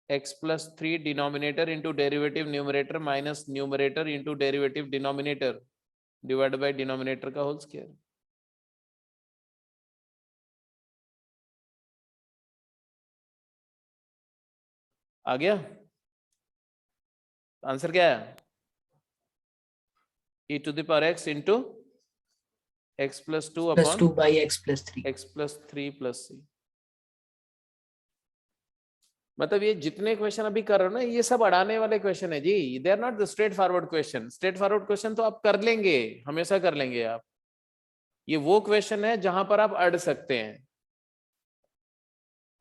x+3 denominator into derivative numerator minus numerator into derivative denominator divide by denominator का होल स्क्वायर। आ गया? आंसर क्या है? e⁻x into x+2 +2 upon by x+3। x+3 + c। मतलब ये जितने क्वेश्चन अभी कर रहे हो ना, ये सब अड़ाने वाले क्वेश्चन है जी, they are not the straightforward question. Straightforward question तो आप कर लेंगे, हमेशा कर लेंगे आप। ये वो क्वेश्चन है जहां पर आप अड़ सकते हैं,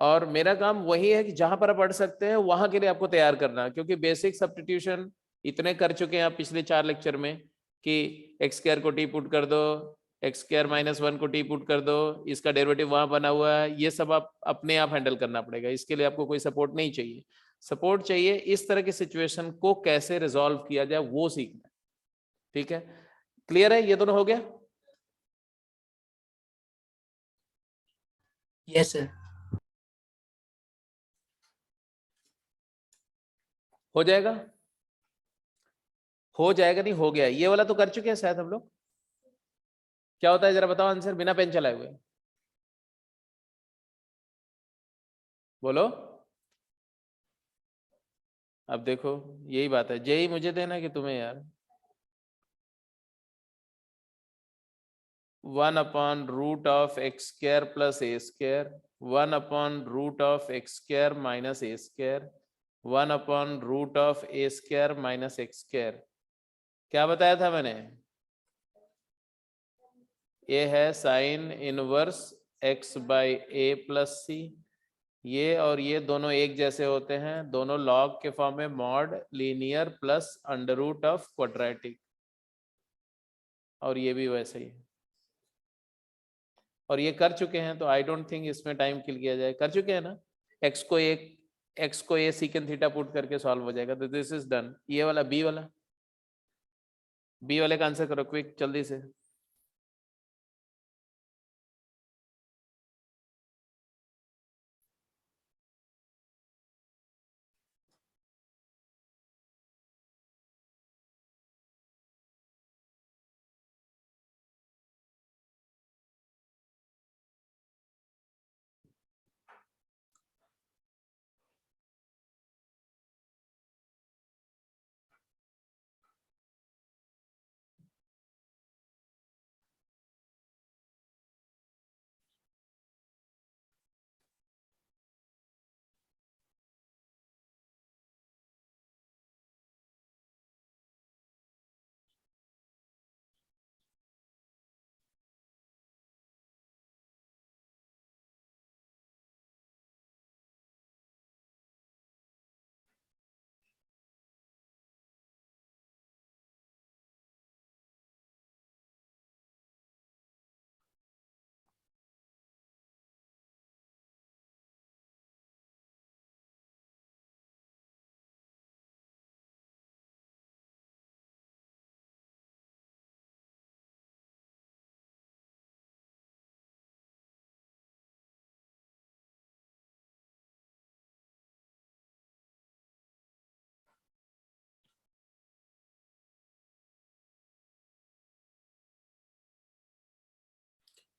और मेरा काम वही है कि जहां पर आप अड़ सकते हैं वहां के लिए आपको तैयार करना, क्योंकि बेसिक सब्स्टिट्यूशन इतने कर चुके हैं आप पिछले 4 लेक्चर में कि x² को टी पुट कर दो, x² -1 को टी पुट कर दो, इसका डेरिवेटिव वहां बना हुआ है, ये सब आप अपने आप हैंडल करना पड़ेगा। इसके लिए आपको कोई सपोर्ट नहीं चाहिए। सपोर्ट चाहिए इस तरह की सिचुएशन को कैसे रिजॉल्व किया जाए, वो सीखना। ठीक है, क्लियर है? ये दोनों हो गया? Yes sir. हो जाएगा? हो जाएगा नहीं, हो गया। ये वाला तो कर चुके हैं शायद हम लोग। क्या होता है जरा बताओ आंसर, बिना पेन चलाए हुए बोलो। अब देखो, यही बात है, जेई मुझे देना कि तुम्हें यार। 1/√x² + a², 1/√x² - a², 1/√a² - x²। क्या बताया था मैंने? ये है साइन इनवर्स x/a + c। ये और ये दोनों एक जैसे होते हैं, दोनों लॉग के फॉर्म में, mod linear plus √of quadratic, और ये भी वैसे ही। और ये कर चुके हैं, तो आई डोंट थिंक इसमें टाइम किल किया जाए। कर चुके हैं ना? एक्स को ए सीकेंड थीटा पुट करके सॉल्व हो जाएगा, तो दिस इज डन। ये वाला बी वाले का आंसर करो क्विक, जल्दी से।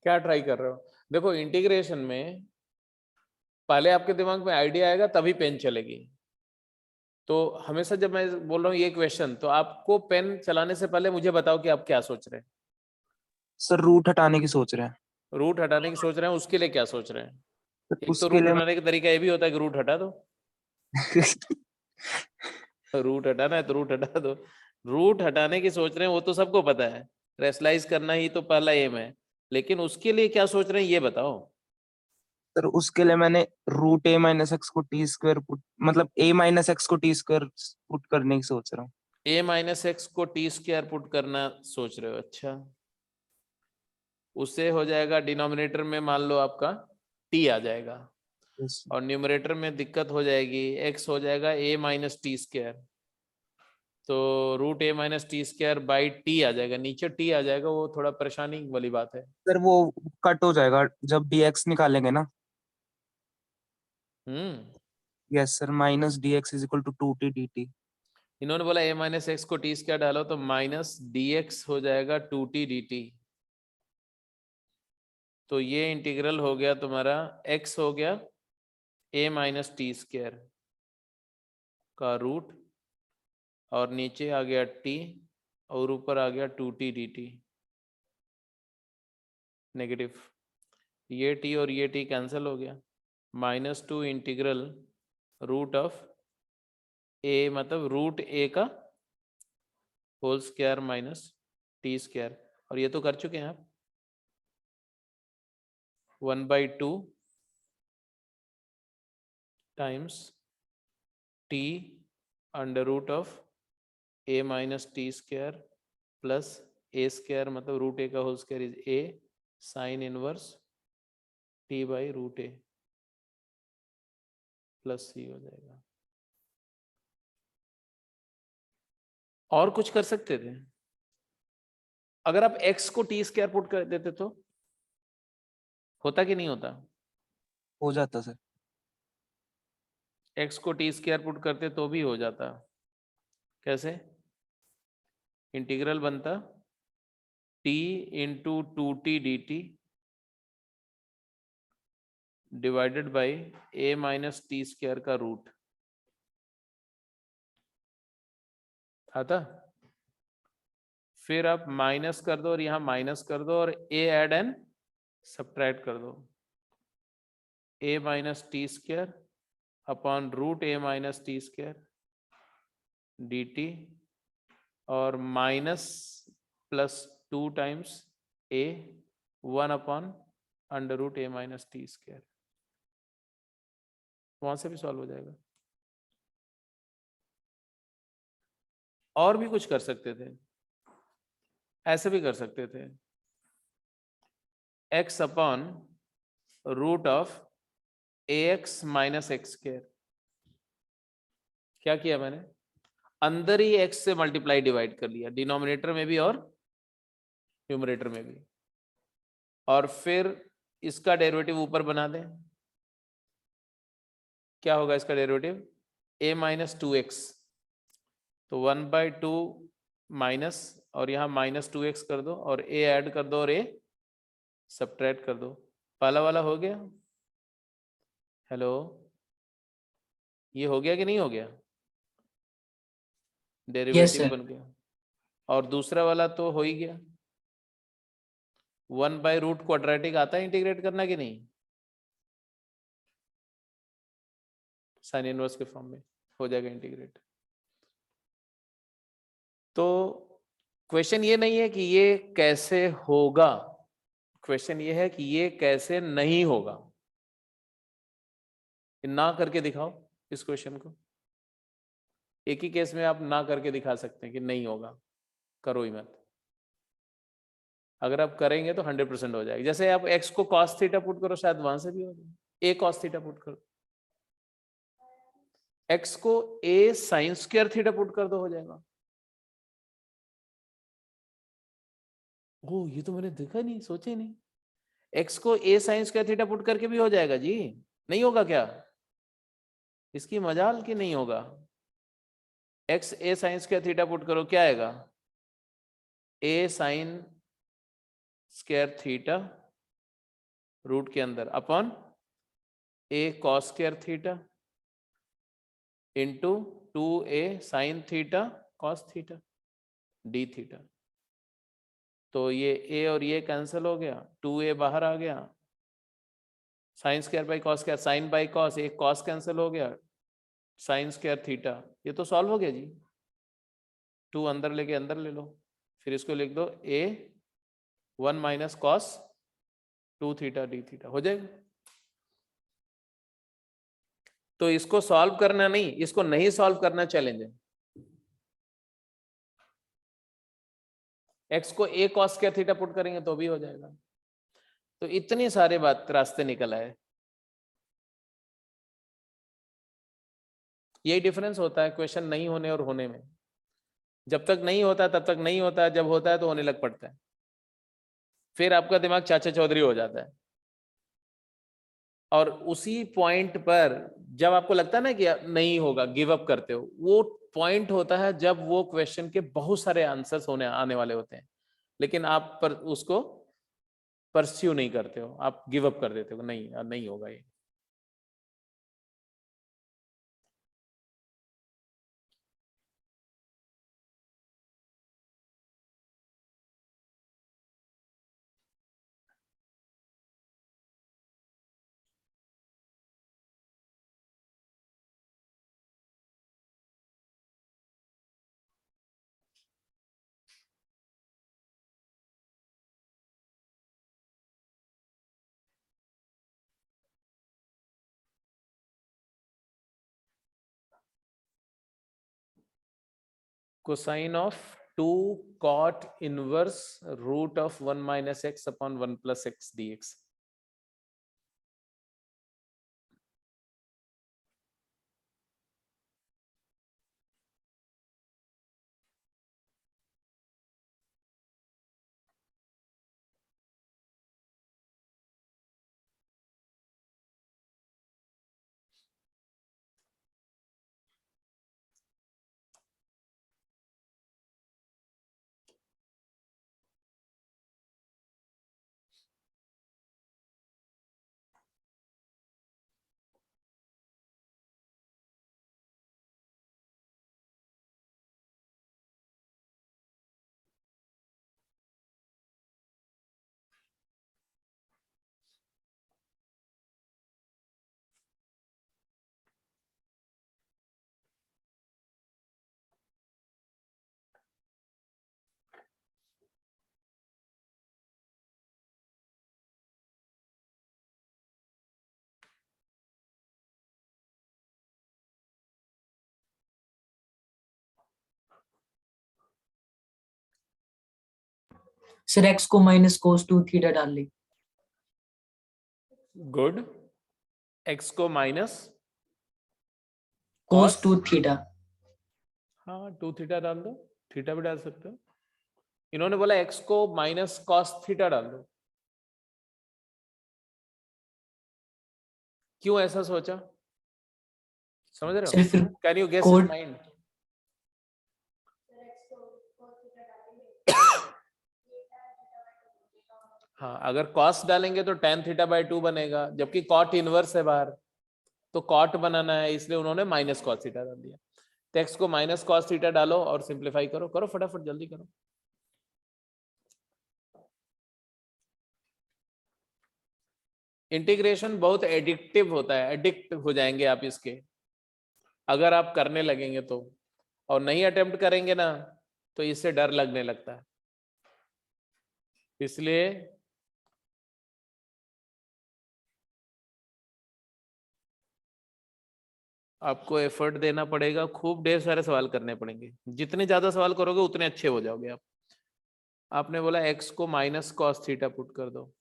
क्या ट्राई कर रहे हो? देखो इंटीग्रेशन में पहले आपके दिमाग में आइडिया आएगा तभी पेन चलेगी। तो हमेशा जब मैं बोल रहा हूँ ये क्वेश्चन, तो आपको पेन चलाने से पहले मुझे बताओ कि आप क्या सोच रहे हैं। सर रूट हटाने की सोच रहे हैं। रूट हटाने की सोच रहे हैं, उसके लिए क्या सोच रहे हैं? सर एक तो उसके रूट लिए हटाने का तरीका ये भी होता है कि रूट हटा दो। रूट हटाना है तो रूट हटा दो। रूट हटाने की सोच रहे हैं वो तो सबको पता है, रेशनलाइज करना ही तो पहला एम है, लेकिन उसके लिए क्या सोच रहे हैं ये बताओ। सर उसके लिए मैंने रूट ए माइनस एक्स को टी स्क्वायर पुट, मतलब ए माइनस एक्स को टी स्क्वायर पुट करने की सोच रहा हूँ। ए माइनस एक्स को टी स्क्वायर पुट करना सोच रहे हो, अच्छा। उससे हो जाएगा डिनोमिनेटर में मान लो आपका टी आ जाएगा, Yes, और न्यूमरेटर में दिक्कत हो जाएगी, एक्स हो जाएगा ए माइनस टी स्क्वायर, तो root a minus t square by t आ जाएगा, नीचे टी आ जाएगा, वो थोड़ा परेशानी वाली बात है। सर वो कट हो जाएगा जब dx निकालेंगे ना। Yes sir, minus dx is equal to 2t dt। इन्होंने बोला ए माइनस एक्स को टी स्क्वायर डालो तो माइनस डी एक्स हो जाएगा 2t dt। तो ये इंटीग्रल हो गया तुम्हारा, x हो गया a माइनस टी स्क्वायर का रूट, और नीचे आ गया t, और ऊपर आ गया 2t dt नेगेटिव। ये t और ये t कैंसिल हो गया, -2 इंटीग्रल रूट ऑफ a, मतलब रूट a का whole square minus t square, और ये तो कर चुके हैं आप, 1/2 times t under root of a minus t square plus a square, मतलब रूट a का whole square is a sine inverse t by root a plus c हो जाएगा। और कुछ कर सकते थे, अगर आप x को टी स्क्वायर पुट कर देते तो होता कि नहीं होता? हो जाता सर। x को टी स्क्वायर पुट करते तो भी हो जाता। कैसे? इंटीग्रल बनता t into 2t dt divided by a minus t square का रूट आता। फिर आप माइनस कर दो और यहां माइनस कर दो, और a ऐड एंड सब्ट्रैक्ट कर दो, a minus t square upon root a minus t square dt, और minus plus 2 times a 1 upon under root a minus t square. वहां से भी सॉल्व हो जाएगा। और भी कुछ कर सकते थे, ऐसे भी कर सकते थे, x upon root of ax minus x square. क्या किया मैंने? अंदर ही x से मल्टीप्लाई डिवाइड कर लिया, डिनोमिनेटर में भी और न्यूमरेटर में भी, और फिर इसका डेरिवेटिव ऊपर बना दें। क्या होगा इसका डेरिवेटिव? a माइनस 2x, तो 1/2 माइनस, और यहाँ -2x कर दो, और a ऐड कर दो और a सब्ट्रैक्ट कर दो। पहला वाला हो गया। हेलो, ये हो गया कि नहीं हो गया? Derivative sir. बन गया। और दूसरा वाला तो हो ही गया। 1/रूट क्वाड्रेटिक आता है इंटीग्रेट करना कि नहीं? साइन इनवर्स के फॉर्म में हो जाएगा इंटीग्रेट। तो क्वेश्चन ये नहीं है कि ये कैसे होगा, क्वेश्चन ये है कि ये कैसे नहीं होगा। ना करके दिखाओ इस क्वेश्चन को। एक ही केस में आप ना करके दिखा सकते हैं कि नहीं होगा, करो ही मत। अगर आप करेंगे तो 100% हो जाएगा। जैसे आप x को cos थीटा पुट करो, शायद वहां से भी हो जाए। a cos थीटा पुट करो, x को a sin square theta put कर दो, हो जाएगा। ओ, ये तो मैंने देखा नहीं, सोचा ही नहीं। x को a sin square theta put करके भी हो जाएगा जी। नहीं होगा क्या? इसकी मजाल कि नहीं होगा। x a sin square theta put करो, क्या आएगा? a sin square theta root के अंदर upon a cos square theta into 2a sine theta cos theta d theta. तो ये a और ये कैंसिल हो गया, 2a बाहर आ गया, sine square by cos square, sine by cos, एक कॉस कैंसिल हो गया, साइन स्क्वायर थीटा। ये तो सॉल्व हो गया जी, 2 अंदर लेके अंदर ले लो, फिर इसको लिख दो a 1 minus cos 2 theta d theta, हो जाएगा। तो इसको सॉल्व करना नहीं, इसको नहीं सॉल्व करना चैलेंज है। x को a cos square theta put करेंगे तो भी हो जाएगा। तो इतने सारे बात रास्ते निकल आए। यही डिफरेंस होता है क्वेश्चन नहीं होने और होने में। जब तक नहीं होता तब तक नहीं होता है, जब होता है तो होने लग पड़ता है, फिर आपका दिमाग चाचा चौधरी हो जाता है। और उसी पॉइंट पर जब आपको लगता है ना कि नहीं होगा, गिव अप करते हो, वो पॉइंट होता है जब वो क्वेश्चन के बहुत सारे आंसर्स होने आने वाले होते हैं, लेकिन आप पर उसको परस्यू नहीं करते हो, आप गिव अप कर देते हो, नहीं नहीं होगा ये। Cosine of 2 cot inverse root of 1 minus x upon 1 plus x dx. Sir x को माइनस cos 2 थीटा डाल ली। गुड। x को माइनस cos 2 थीटा। हाँ 2 थीटा डाल दो, थीटा भी डाल सकते हो। इन्होंने बोला x को माइनस कॉस थीटा डाल दो, क्यों ऐसा सोचा, समझ रहे सर हो? फिर can you guess in cot mind? हाँ अगर कॉस डालेंगे तो tan थीटा बाई 2 बनेगा, जबकि कॉट इनवर्स है बाहर, तो कॉट बनाना है, इसलिए उन्होंने माइनस कॉस थीटा डाल दिया। तो x को माइनस कॉस थीटा डालो और सिंप्लीफाई करो, करो फटाफट जल्दी करो। इंटीग्रेशन बहुत एडिक्टिव होता है, एडिक्ट हो जाएंगे आप इसके, अगर आप करने लगेंगे तो, और नहीं अटेम्प्ट करेंगे ना तो इससे डर लगने लगता है। इसलिए आपको एफर्ट देना पड़ेगा, खूब ढेर सारे सवाल करने पड़ेंगे, जितने ज्यादा सवाल करोगे उतने अच्छे हो जाओगे आप। आपने बोला x को माइनस कॉस थीटा पुट कर दो,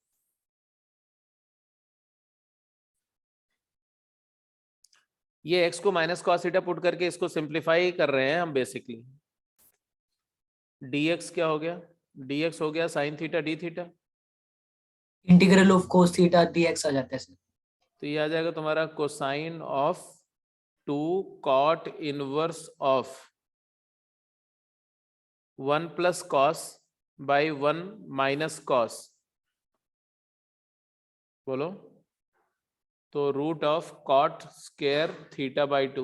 ये x को माइनस कॉस थीटा पुट करके इसको सिंप्लीफाई कर रहे हैं हम बेसिकली। dx क्या हो गया, dx हो गया sine theta d theta, integral of cos theta dx आ जाता है सर। तो ये आ जाएगा तुम्हारा cosine of 2 cot inverse of 1 plus cos by 1 minus cos बोलो। तो root of cot square theta by 2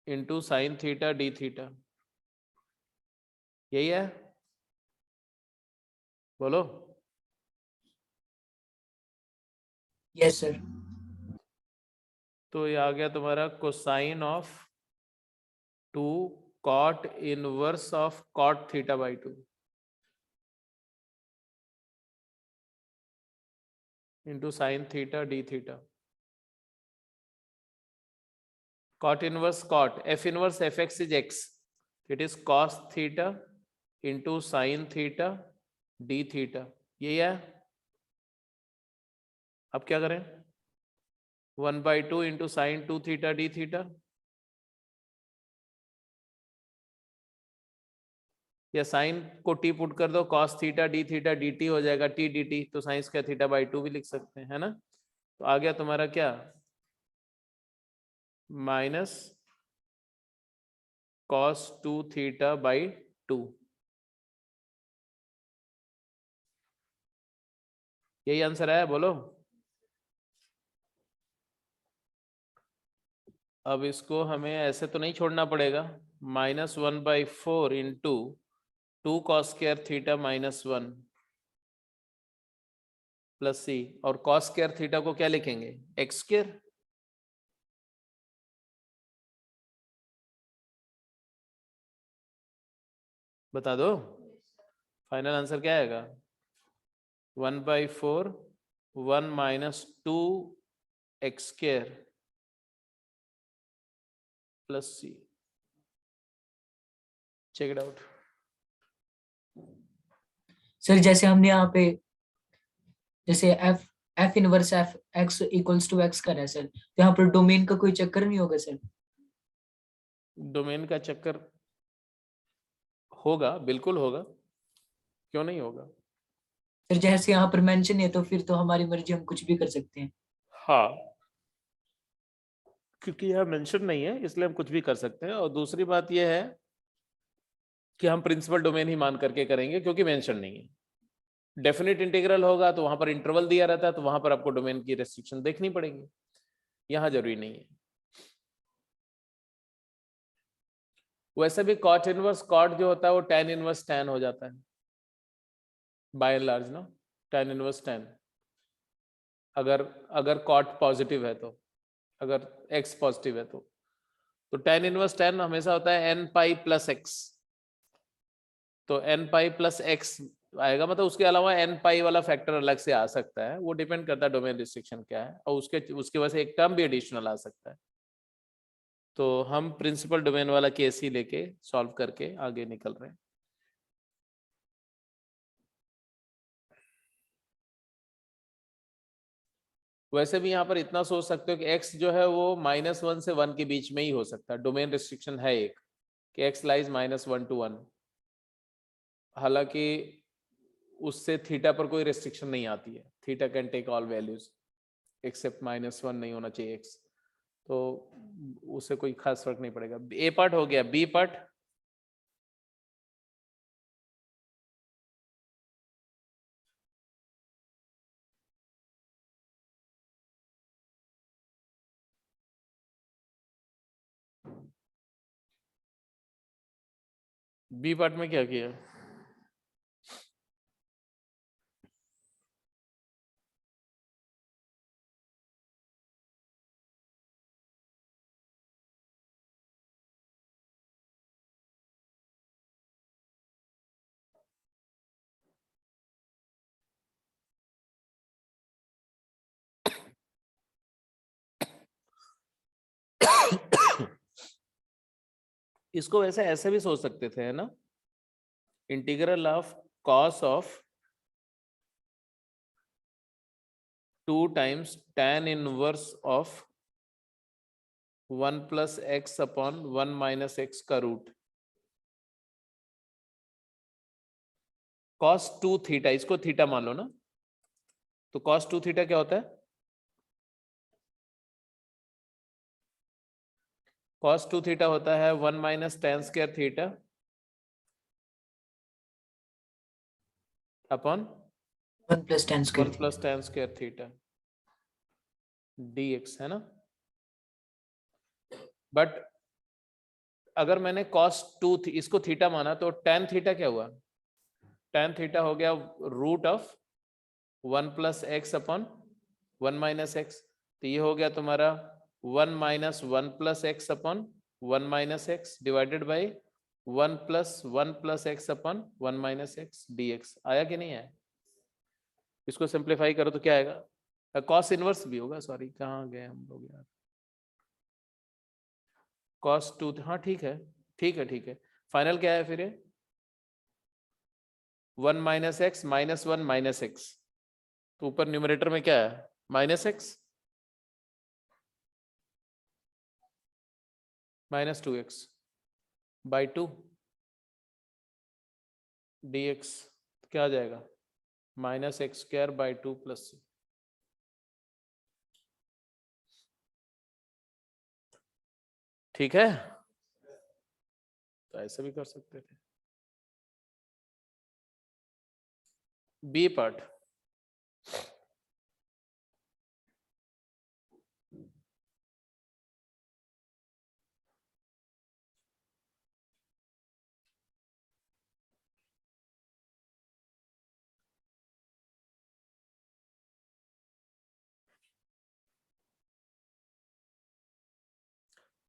into sine theta d theta, यही है, बोलो। Yes sir. तो ये आ गया तुम्हारा cosine of 2 cot inverse of cot theta by 2 into sine theta d theta. Cot inverse cot, f inverse fx is x, it is cos theta into sin theta d theta, यही है। अब क्या करें, 1/2 into sine 2 theta d theta, या sign को t put कर दो, cos theta d theta D T हो जाएगा, टी डी टी, तो साइन स्क्वायर थीटा बाई 2 भी लिख सकते हैं, है ना। तो आ गया तुम्हारा क्या, माइनस cos 2 थीटा बाई 2, यही आंसर है, बोलो। अब इसको हमें ऐसे तो नहीं छोड़ना पड़ेगा, -1/4 into 2 cos square theta -1 plus सी, और cos स्क्वायर थीटा को क्या लिखेंगे, एक्स स्क्वायर। बता दो, फाइनल आंसर क्या आएगा, 1/4 1 minus 2 x square plus c. Check it out. Sir जैसे हमने यहाँ पे जैसे f inverse f x equals to x करा है सर, तो यहाँ पर डोमेन का कोई चक्कर नहीं होगा सर? डोमेन का चक्कर होगा, बिल्कुल होगा, क्यों नहीं होगा। सर जैसे यहाँ पर मेंशन है तो फिर तो हमारी मर्जी, हम कुछ भी कर सकते हैं। हाँ, क्योंकि यह मेंशन नहीं है इसलिए हम कुछ भी कर सकते हैं, और दूसरी बात यह है कि हम प्रिंसिपल डोमेन ही मान करके करेंगे क्योंकि मेंशन नहीं है। डेफिनेट इंटीग्रल होगा तो वहां पर इंटरवल दिया रहता है, तो वहां पर आपको डोमेन की रेस्ट्रिक्शन देखनी पड़ेगी, यहां जरूरी नहीं है। वैसे भी कॉट इनवर्स कॉट जो होता है वो tan इनवर्स tan हो जाता है बाय एंड लार्ज ना, tan इनवर्स tan, अगर अगर कॉट पॉजिटिव है तो, अगर x पॉजिटिव है तो tan इनवर्स tan हमेशा होता है n पाई प्लस एक्स, तो n पाई प्लस एक्स आएगा, मतलब उसके अलावा n पाई वाला फैक्टर अलग से आ सकता है, वो डिपेंड करता है डोमेन रिस्ट्रिक्शन क्या है, और उसके वजह से एक टर्म भी एडिशनल आ सकता है। तो हम प्रिंसिपल डोमेन वाला केस ही लेके सॉल्व करके आगे निकल रहे हैं। वैसे भी यहाँ पर इतना सोच सकते हो कि x जो है वो -1 से 1 के बीच में ही हो सकता है, डोमेन रिस्ट्रिक्शन है एक कि x लाइज -1 to 1, हालांकि उससे थीटा पर कोई रिस्ट्रिक्शन नहीं आती है, theta can take all values except -1 नहीं होना चाहिए x, तो उससे कोई खास फर्क नहीं पड़ेगा। ए पार्ट हो गया, बी पार्ट। बी पार्ट में क्या किया, इसको वैसे ऐसे भी सोच सकते थे, है ना, integral of cos of 2 times tan inverse of 1 plus x upon 1 minus x का रूट, cos 2 थीटा, इसको थीटा मान लो ना, तो cos 2 थीटा क्या होता है, cos 2 थीटा होता है 1 minus tan square theta upon 1 + tan² 1 + tan square theta dx, है ना। बट अगर मैंने cos 2 इसको थीटा माना तो tan थीटा क्या हुआ? tan थीटा हो गया रूट ऑफ 1 + x अपॉन 1 - x। तो ये हो गया तुम्हारा 1 - 1 + x अपॉन 1 - x डिवाइडेड बाई 1 + 1 + x अपॉन 1 - x dx। आया कि नहीं आया? इसको सिंप्लीफाई करो तो क्या आएगा? कॉस इनवर्स भी होगा, सॉरी कहाँ गए हम लोग यार। cos 2, हाँ ठीक है ठीक है ठीक है। फाइनल क्या है फिर ये? 1 - x -1 - x। तो ऊपर न्यूमरेटर में क्या है? -x -2x बाई 2 dx क्या आ जाएगा? -x² by 2 + c। ठीक है, तो ऐसा भी कर सकते थे। बी पार्ट,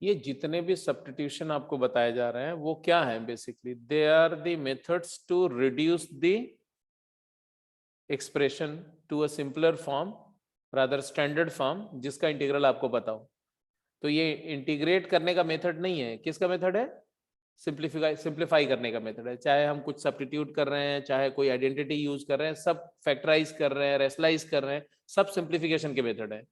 ये जितने भी सब्स्टिट्यूशन आपको बताए जा रहे हैं वो क्या है? Basically they are the methods to reduce the expression to a simpler form, rather standard form, जिसका इंटीग्रल आपको पता हो। तो ये इंटीग्रेट करने का मेथड नहीं है, किसका मेथड है? सिंप्लीफाई करने का मेथड है। चाहे हम कुछ सब्स्टिट्यूट कर रहे हैं, चाहे कोई आइडेंटिटी यूज कर रहे हैं, सब फैक्टराइज कर रहे हैं, रेशनलाइज कर रहे हैं, सब सिंप्लीफिकेशन के मेथड है।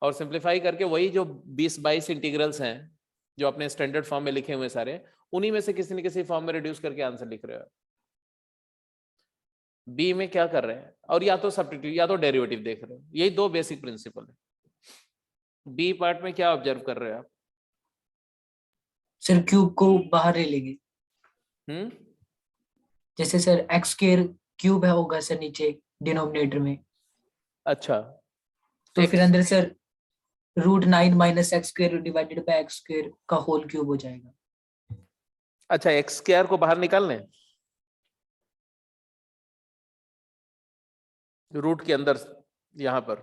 और सिंप्लीफाई करके वही जो 20-22 इंटीग्रल्स हैं जो अपने स्टैंडर्ड फॉर्म में लिखे हुए सारे, उन्हीं में से किसी न किसी फॉर्म में रिड्यूस करके आंसर लिख रहे हो। बी में क्या कर रहे हैं? और या तो सब्स्टिट्यूट या तो डेरिवेटिव देख रहे हो। यही दो बेसिक प्रिंसिपल है। बी पार्ट में क्या ऑब्जर्व कर रहे हो आप? सर क्यूब को बाहर ले लेंगे। हम्म, जैसे सर x² क्यूब है होगा सर नीचे डिनोमिनेटर में, अच्छा तो फिर x, अंदर sir √9 - x² divided by x² का होल क्यूब हो जाएगा। अच्छा x² को बाहर निकाल लें रूट के अंदर यहां पर,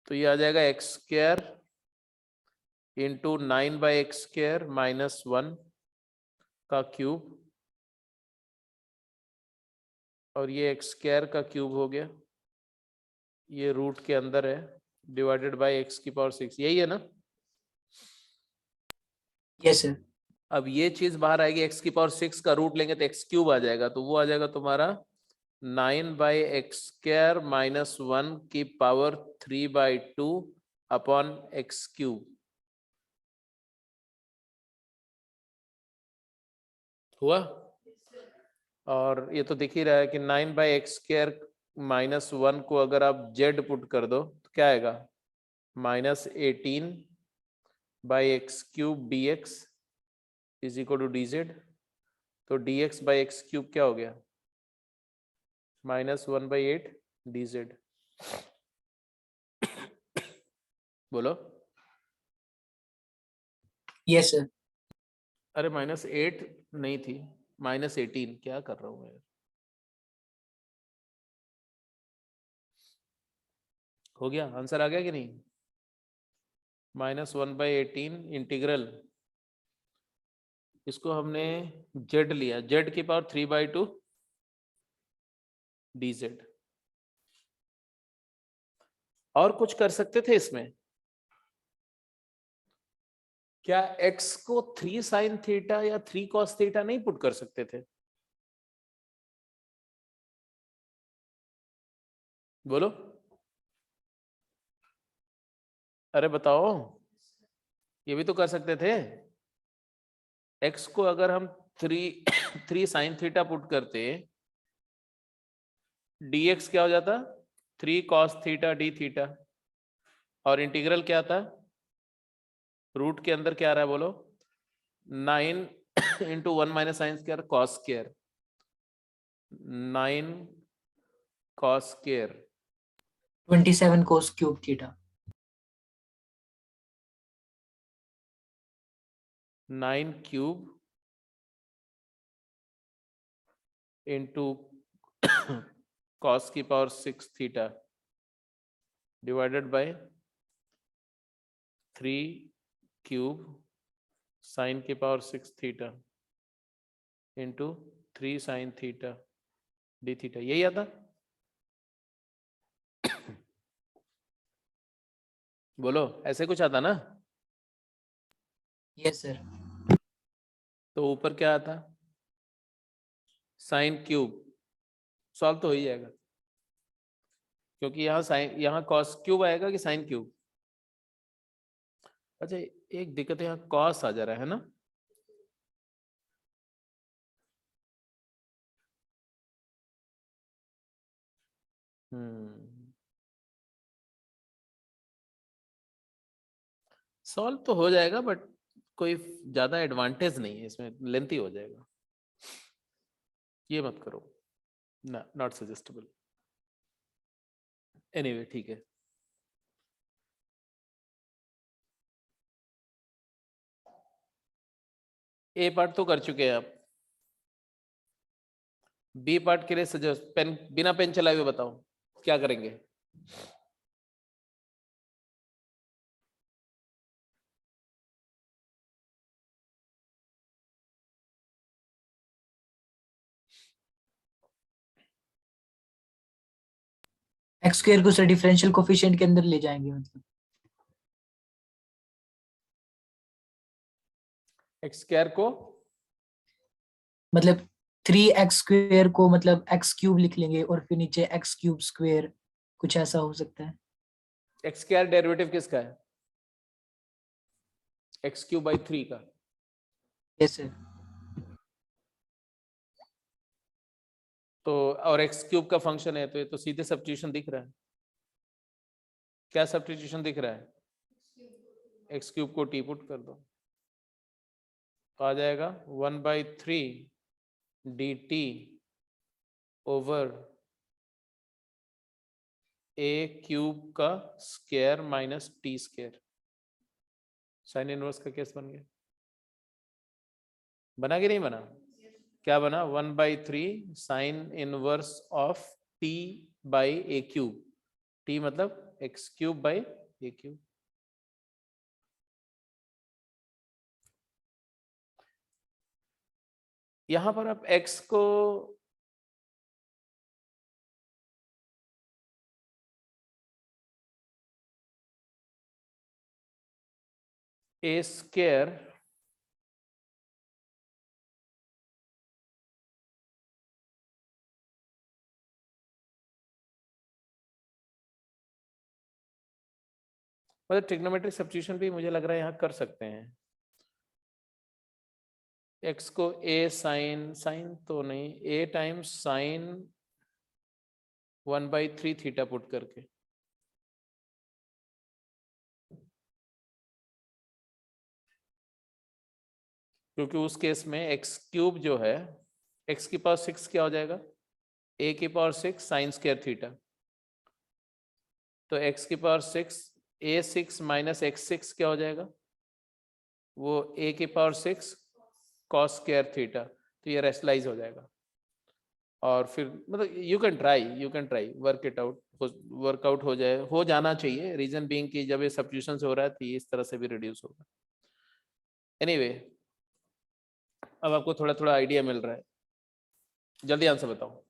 तो ये आ जाएगा x² इंटू 9/x² -1 का क्यूब, और ये x² का क्यूब हो गया, ये रूट के अंदर है, डिवाइडेड बाय x⁻6। यही है ना? Yes sir. अब ये चीज बाहर आएगी, x⁻6 का रूट लेंगे तो x³ आ जाएगा, तो वो आ जाएगा तुम्हारा 9/x² -1 की पावर 3/2 अपॉन x³ हुआ। और ये तो दिख ही रहा है कि 9/x² -1 को अगर आप z पुट कर दो तो क्या आएगा? -18/x³ dx is equal to dz। तो dx/x³ क्या हो गया? -1/8 dz। बोलो। Yes sir. अरे -8 नहीं थी, -18। क्या कर रहा हूँ मैं? हो गया? आंसर आ गया कि नहीं? -1/18 इंटीग्रल, इसको हमने z लिया, z की पावर 3/2 dz। और कुछ कर सकते थे इसमें? क्या x को 3 sin थीटा या 3 cos थीटा नहीं पुट कर सकते थे? बोलो, अरे बताओ, ये भी तो कर सकते थे। x को अगर हम 3 sin थीटा पुट करते, dx क्या हो जाता? 3 cos थीटा d थीटा। और इंटीग्रल क्या था? रूट के अंदर क्या आ रहा है बोलो? 9 × 1 - sin² cos²। 9 cos square 27 cos cube theta. 9 cube into cos की power 6 theta divided by 3 cube sin की power 6 theta into 3 sin theta d theta, यही आता? बोलो, ऐसे कुछ आता ना? Yes sir. तो ऊपर क्या आता? Sine cube. सॉल्व तो हो ही जाएगा, क्योंकि यहाँ साइन, यहाँ कॉस क्यूब आएगा कि साइन क्यूब? अच्छा, एक दिक्कत है, यहाँ कॉस आ जा रहा है ना? सॉल्व तो हो जाएगा, बट कोई ज्यादा एडवांटेज नहीं है इसमें, लेंथी हो जाएगा, ये मत करो ना, नॉट सजेस्टेबल. एनीवे ठीक है. ए पार्ट तो कर चुके हैं आप. बी पार्ट के लिए सजेस्ट, पेन, बिना पेन चलाए हुए बताओ क्या करेंगे? x स्क्वायर को सर डिफरेंशियल कोफिशिएंट के अंदर ले जाएंगे, एक्स स्क्वायर को मतलब 3x स्क्वायर को मतलब x क्यूब लिख लेंगे और फिर नीचे x क्यूब स्क्वायर, कुछ ऐसा हो सकता है. एक्स स्क्वायर डेरिवेटिव किसका है? एक्स क्यूब बाई 3 का. Yes sir. तो और एक्स क्यूब का फंक्शन है, तो ये तो सीधे सब्स्टिट्यूशन दिख रहा है. क्या सब्स्टिट्यूशन दिख रहा है? एक्स क्यूब को टी पुट कर दो, तो आ जाएगा 1/3 dt ओवर ए क्यूब का square minus t square. Sine inverse का केस बन गया. बना कि नहीं बना? क्या बना? 1/3 sine inverse of t by a cube. T मतलब x cube by a cube. यहां पर आप x को ए स्क्वायर मतलब ट्रिग्नोमेट्रिक सब्स्टिट्यूशन भी मुझे लग रहा है यहाँ कर सकते हैं. x को a साइन, साइन तो नहीं, a times sign 1/3 theta put करके. क्योंकि उस केस में एक्स क्यूब जो है, x की पावर 6 क्या हो जाएगा? a की पावर 6 साइन स्क्वायर थीटा. तो x की पावर 6 a6 माइनस x6 क्या हो जाएगा? वो a की पावर 6 कॉस स्क्वायर थीटा. तो ये रेशनलाइज हो जाएगा. और फिर मतलब you can try work it out, workout हो जाए, हो जाना चाहिए. रीजन बीइंग कि जब ये सब्स्टिट्यूशन से हो रहा है तो ये इस तरह से भी रिड्यूस होगा. एनीवे, अब आपको थोड़ा थोड़ा आइडिया मिल रहा है. जल्दी आंसर बताओ.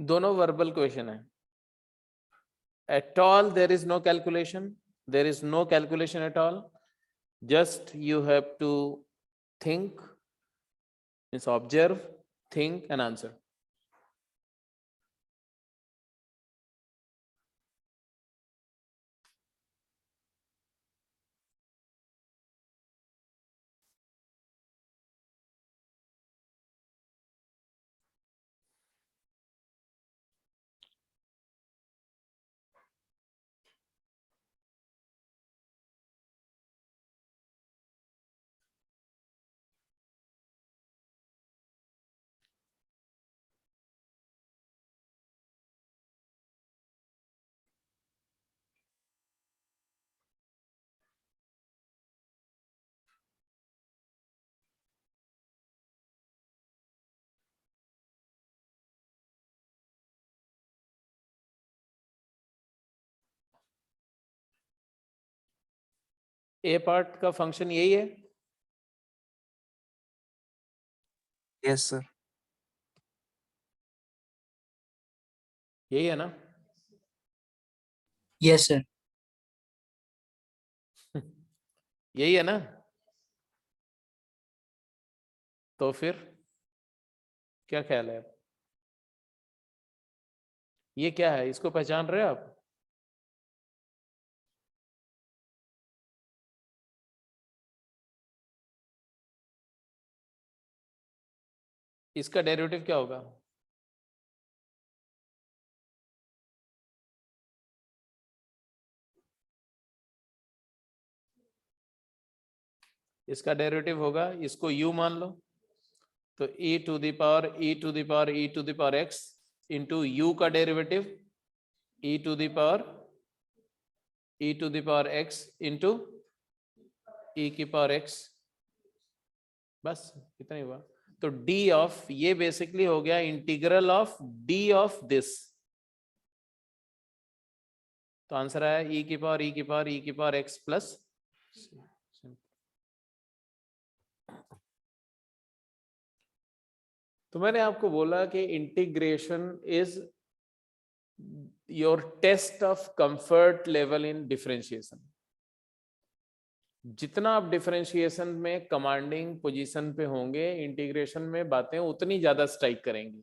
दोनों वर्बल क्वेश्चन है. At all there is no calculation. There is no calculation at all. Just you have to think, means observe, think and answer. A part का फंक्शन यही है. Yes sir. यही है ना. Yes sir. यही है ना. तो फिर क्या ख्याल है? ये क्या है? इसको पहचान रहे हो आप? इसका डेरिवेटिव क्या होगा? इसका डेरिवेटिव होगा, इसको u मान लो, तो e to the power x into u का derivative e to the power x into e की पावर x. बस इतना ही हुआ. तो d ऑफ ये बेसिकली हो गया integral of d of this. तो आंसर आया e की पावर x प्लस. तो मैंने आपको बोला कि integration is your test of comfort level in differentiation. जितना आप डिफरेंशिएशन में कमांडिंग पोजीशन पे होंगे, इंटीग्रेशन में बातें उतनी ज्यादा स्ट्राइक करेंगी.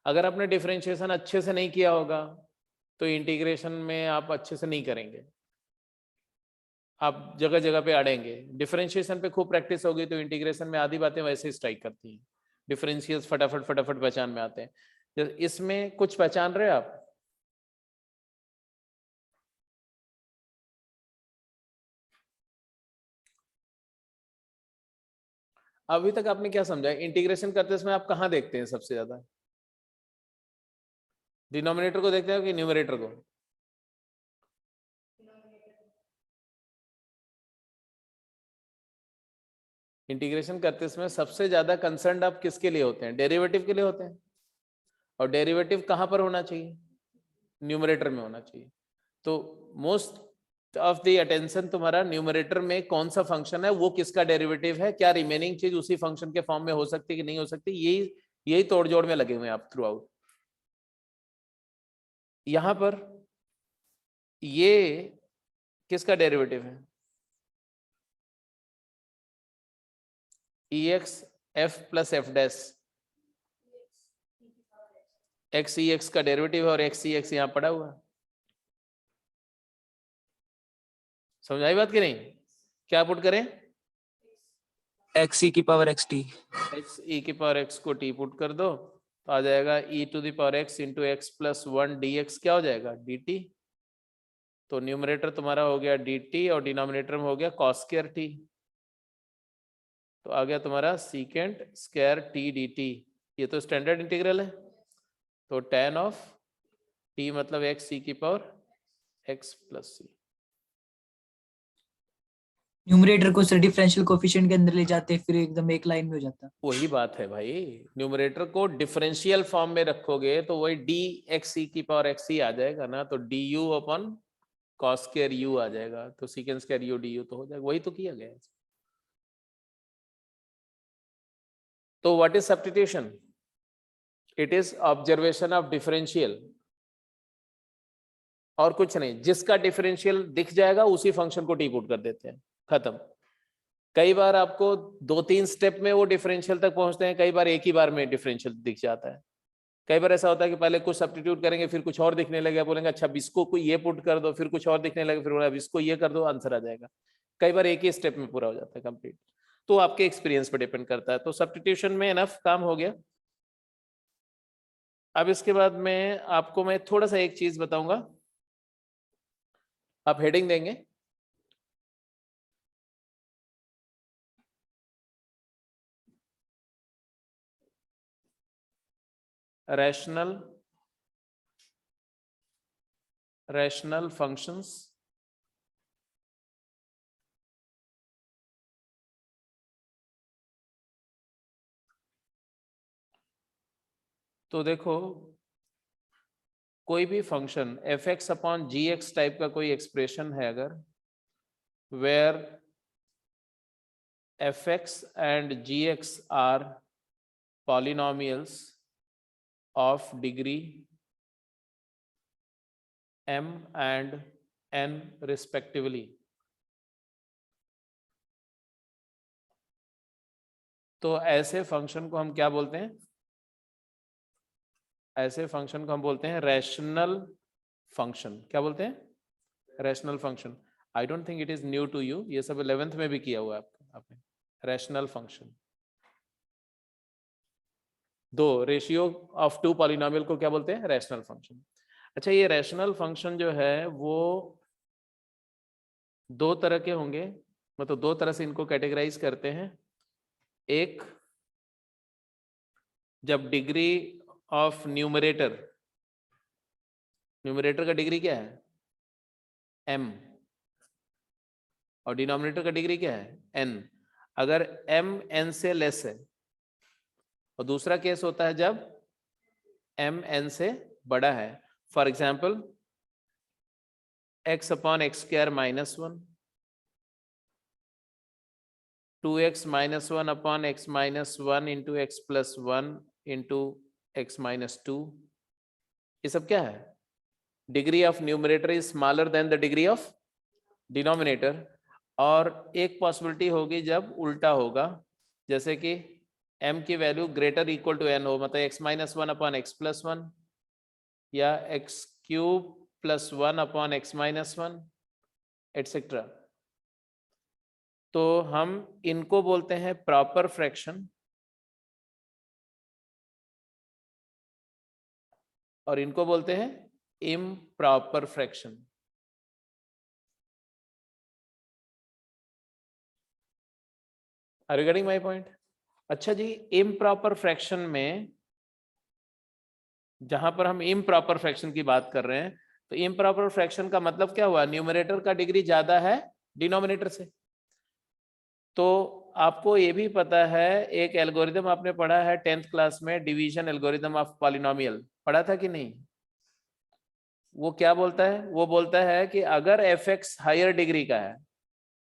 अगर आपने डिफरेंशिएशन अच्छे से नहीं किया होगा तो इंटीग्रेशन में आप अच्छे से नहीं करेंगे, आप जगह जगह पे अड़ेंगे. डिफरेंशिएशन पे खूब प्रैक्टिस होगी तो इंटीग्रेशन में आधी बातें वैसे ही स्ट्राइक करती हैं. डिफरेंशियल्स फटाफट पहचान में आते हैं. इसमें कुछ पहचान रहे आप? अभी तक आपने क्या समझा? इंटीग्रेशन करते समय आप कहां देखते हैं सबसे ज्यादा? डिनोमिनेटर को देखते हैं कि न्यूमरेटर को? इंटीग्रेशन करते समय सबसे ज्यादा कंसर्न आप किसके लिए होते हैं? डेरिवेटिव के लिए होते हैं. और डेरिवेटिव कहां पर होना चाहिए? न्यूमरेटर में होना चाहिए. तो मोस्ट ऑफ द अटेंशन तुम्हारा न्यूमरेटर में कौन सा फंक्शन है, वो किसका डेरिवेटिव है, क्या रिमेनिंग चीज उसी फंक्शन के फॉर्म में हो सकती है कि नहीं हो सकती, यही तोड़जोड़ में लगे हुए हैं आप थ्रू आउट. यहां पर ये किसका डेरिवेटिव है? ex f plus f dash. X e x का डेरिवेटिव है और एक्स ई एक्स यहां पड़ा हुआ. समझाई बात कि नहीं? क्या पुट करें? एक्स ई की power x t. X e की पावर एक्स को टी पुट कर दो तो आ जाएगा e to the power x into x plus 1 dx. क्या हो जाएगा? dt. तो न्यूमरेटर तुम्हारा हो गया dt और डिनोमिनेटर में हो गया cos स्क्वायर t. तो आ गया तुम्हारा सीकेंट स्क्वायर t dt. ये तो स्टैंडर्ड इंटीग्रल है. तो tan ऑफ t मतलब x e की power x plus c. Numerator को सर डिफरेंशियल कोएफिशिएंट के अंदर ले जाते हैं, फिर एकदम एक लाइन में हो जाता. वही बात है भाई, न्यूमरेटर को डिफरेंशियल फॉर्म में रखोगे तो वही डी एक्स ई की पावर एक्स ही आ जाएगा ना. तो d u upon cos square u आ जाएगा. तो secant square u d u तो हो जाएगा. वही तो किया गया है. तो what is substitution? It is observation of differential और कुछ नहीं। जिसका डिफरेंशियल दिख जाएगा उसी फंक्शन को टी पुट कर देते हैं, खत्म। कई बार आपको 2-3 स्टेप में वो डिफरेंशियल तक पहुंचते हैं, कई बार एक ही बार में डिफरेंशियल दिख जाता है। कई बार ऐसा होता है कि पहले कुछ सब्स्टिट्यूट करेंगे, फिर कुछ और दिखने लगे, बोलेंगे अच्छा अब इसको कोई ये पुट कर दो, फिर कुछ और दिखने लगे, फिर बोला अब इसको ये कर दो, आंसर आ जाएगा। कई बार एक ही स्टेप में पूरा हो जाता है कंप्लीट। तो आपके एक्सपीरियंस पे डिपेंड करता है। तो सब्स्टिट्यूशन में एनफ काम हो गया। अब इसके बाद में आपको मैं थोड़ा सा एक चीज बताऊंगा। आप हेडिंग देंगे, रैशनल फंक्शंस तो देखो कोई भी function f x upon g x type का कोई एक्सप्रेशन है अगर, where f x and g x are polynomials of degree m and n respectively, तो ऐसे फंक्शन को हम क्या बोलते हैं? ऐसे फंक्शन को हम बोलते हैं रैशनल फंक्शन। क्या बोलते हैं? Rational function. I don't think it is new to you, ये सब 11th में भी किया हुआ है आपने। रैशनल फंक्शन, दो रेशियो ऑफ टू पॉलिनोमियल को क्या बोलते हैं? Rational function. अच्छा, ये रैशनल फंक्शन जो है वो दो तरह के होंगे, मतलब दो तरह से इनको कैटेगराइज करते हैं। एक, जब डिग्री ऑफ न्यूमरेटर का डिग्री क्या है? m, और डिनोमिनेटर का डिग्री क्या है? n। अगर m n से लेस है। और दूसरा केस होता है जब m n से बड़ा है। For example x upon x square minus 1, 2x minus 1 upon x minus 1 into x plus 1 into x minus 2। ये सब क्या है? Degree of numerator is smaller than the degree of denominator. और एक पॉसिबिलिटी होगी जब उल्टा होगा, जैसे कि m की value greater equal to n हो, मतलब x minus 1 upon x plus 1 या x cube plus 1 upon x minus 1 etcetera. तो हम इनको बोलते हैं प्रॉपर फ्रैक्शन, और इनको बोलते हैं improper fraction. Are you getting my point? अच्छा जी, इम्प्रॉपर फ्रैक्शन में जहां पर हम इम्प्रॉपर फ्रैक्शन की बात कर रहे हैं, तो इम्प्रॉपर फ्रैक्शन का मतलब क्या हुआ? न्यूमरेटर का डिग्री ज्यादा है डिनोमिनेटर से। तो आपको ये भी पता है, एक एल्गोरिदम आपने पढ़ा है 10th क्लास में, डिवीजन एल्गोरिदम ऑफ पॉलिनोमियल, पढ़ा था कि नहीं? वो क्या बोलता है? वो बोलता है कि अगर एफ एक्स हायर डिग्री का है,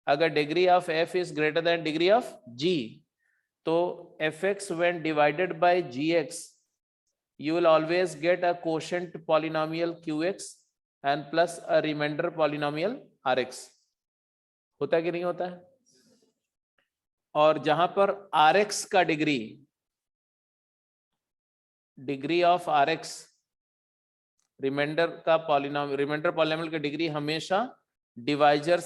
अगर degree of f is greater than degree of g, तो f x when divided by g x you will always get a quotient polynomial qx and plus a remainder polynomial rx। होता है कि नहीं होता है? और जहां पर rx का degree of rx, remainder polynomial की डिग्री हमेशा डिवाइजर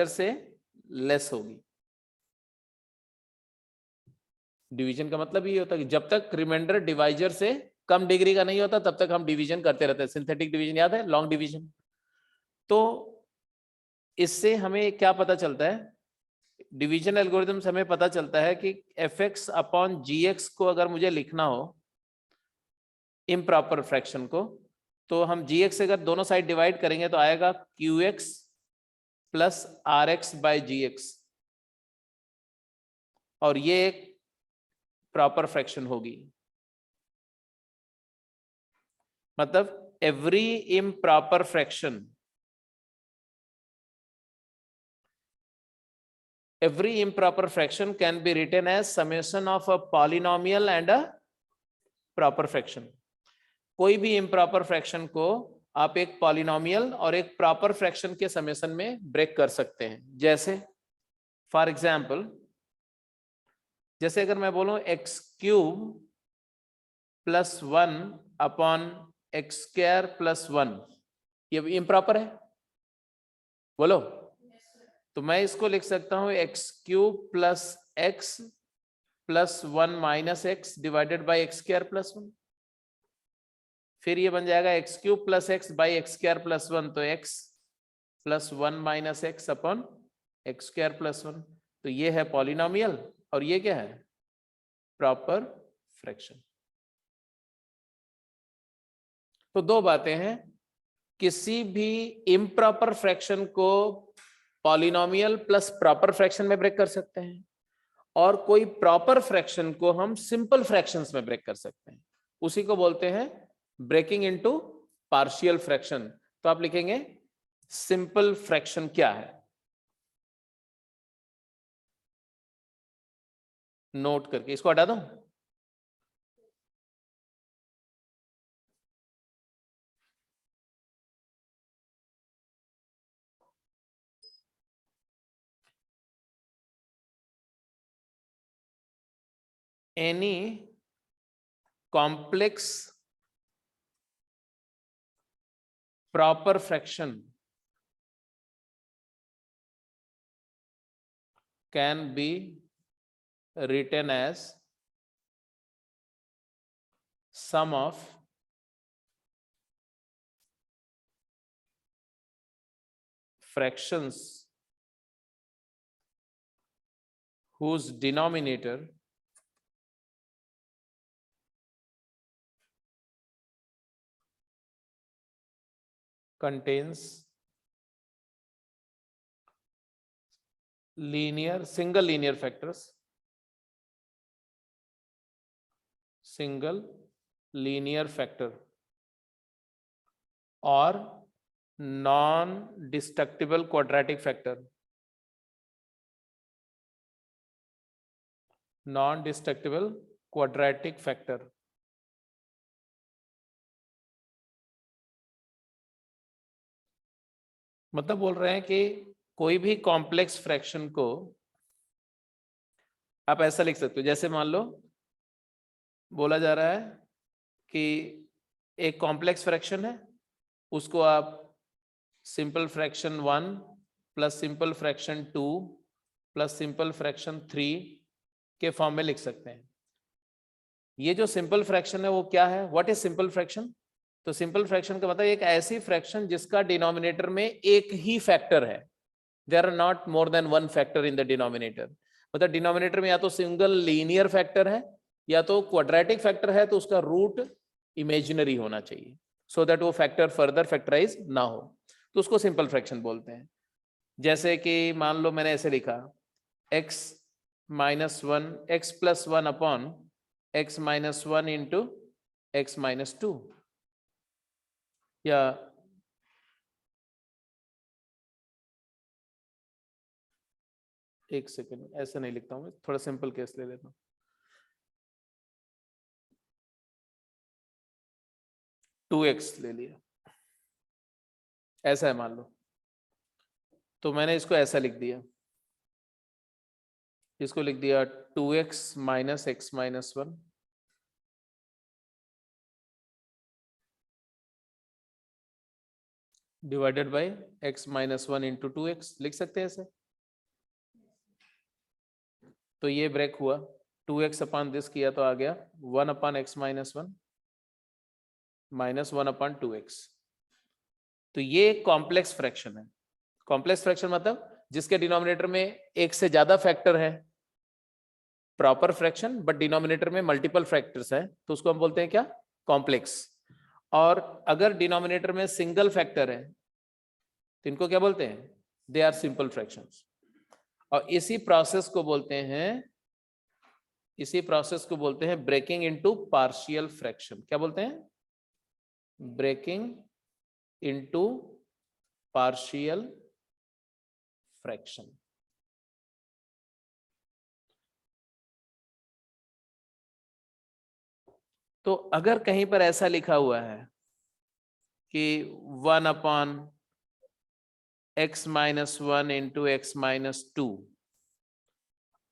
से लेस होगी। डिवीजन का मतलब ये होता है कि जब तक रिमाइंडर डिवाइजर से कम डिग्री का नहीं होता तब तक हम डिवीजन करते रहते हैं। सिंथेटिक डिवीजन याद है? Long division. तो इससे हमें क्या पता चलता है? डिवीजन एल्गोरिथम से हमें पता चलता है कि F x upon g x को अगर मुझे लिखना हो इम्प्रॉपर फ्रैक्शन को, तो हम जी एक्स से अगर दोनों साइड डिवाइड करेंगे तो आएगा q x plus r x by g x, और ये एक प्रॉपर फ्रैक्शन होगी। मतलब every improper fraction every improper fraction can be written as summation of a polynomial and a proper fraction. कोई भी improper fraction को आप एक पॉलिनोमियल और एक प्रॉपर फ्रैक्शन के समेशन में ब्रेक कर सकते हैं. जैसे फॉर एग्जाम्पल, जैसे अगर मैं बोलूं x cube plus 1 upon x square plus 1, ये इम्प्रॉपर है, बोलो. तो मैं इसको लिख सकता हूं x cube plus x plus 1 minus x divided by x square plus 1. फिर ये बन जाएगा x cube plus x by x square plus 1, तो x plus 1 minus x upon x square plus 1. तो ये है पॉलिनोमियल और ये क्या है, प्रॉपर फ्रैक्शन. तो दो बातें हैं, किसी भी इम्प्रॉपर फ्रैक्शन को पॉलिनोमियल प्लस प्रॉपर फ्रैक्शन में ब्रेक कर सकते हैं, और कोई प्रॉपर फ्रैक्शन को हम सिंपल फ्रैक्शंस में ब्रेक कर सकते हैं. उसी को बोलते हैं ब्रेकिंग इनटू पार्शियल फ्रैक्शन. तो आप लिखेंगे सिंपल फ्रैक्शन क्या है, नोट करके. इसको हटा दूं, any complex proper fraction can be written as sum of fractions whose denominator contains single linear factors, single linear factor or non-destructible quadratic factor, non-destructible quadratic factor. मतलब बोल रहे हैं कि कोई भी कॉम्प्लेक्स फ्रैक्शन को आप ऐसा लिख सकते हो, जैसे मान लो बोला जा रहा है कि एक कॉम्प्लेक्स फ्रैक्शन है, उसको आप simple fraction 1 plus simple fraction 2 plus simple fraction 3 के फॉर्म में लिख सकते हैं. ये जो सिंपल फ्रैक्शन है वो क्या है, व्हाट इज सिंपल फ्रैक्शन? तो सिंपल फ्रैक्शन का मतलब एक ऐसी फ्रैक्शन जिसका डिनोमिनेटर में एक ही फैक्टर है. There are not more than one factor in the denominator. मतलब डिनोमिनेटर में या तो सिंगल लीनियर फैक्टर है या तो क्वाड्रेटिक फैक्टर है, तो उसका रूट इमेजिनरी होना चाहिए सो दैट वो फैक्टर फर्दर फैक्टराइज ना हो. तो उसको सिंपल फ्रैक्शन बोलते हैं. जैसे कि मान लो मैंने ऐसे लिखा x minus 1 x plus 1 upon x minus 1 into x minus 2, या एक सेकेंड, ऐसे नहीं लिखता हूं मैं, थोड़ा सिंपल केस ले लेता हूं. टू एक्स ले लिया, ऐसा है मान लो. तो मैंने इसको ऐसा लिख दिया, इसको लिख दिया 2x minus x minus 1 divided by x minus 1 into 2x, लिख सकते हैं ऐसे. तो ये ब्रेक हुआ, 2x अपॉन दिस किया तो आ गया 1 upon x minus 1 minus 1 upon 2x. तो ये कॉम्प्लेक्स फ्रैक्शन है. कॉम्प्लेक्स फ्रैक्शन मतलब जिसके डिनोमिनेटर में एक से ज्यादा फैक्टर है, प्रॉपर फ्रैक्शन बट डिनोमिनेटर में मल्टीपल फैक्टर्स है, तो उसको हम बोलते हैं क्या, कॉम्प्लेक्स. और अगर डिनोमिनेटर में सिंगल फैक्टर है तो इनको क्या बोलते हैं, दे आर सिंपल फ्रैक्शंस. और इसी प्रोसेस को बोलते हैं ब्रेकिंग इनटू पार्शियल फ्रैक्शन. क्या बोलते हैं, ब्रेकिंग इनटू पार्शियल फ्रैक्शन. तो अगर कहीं पर ऐसा लिखा हुआ है कि 1 upon x minus 1 into x minus 2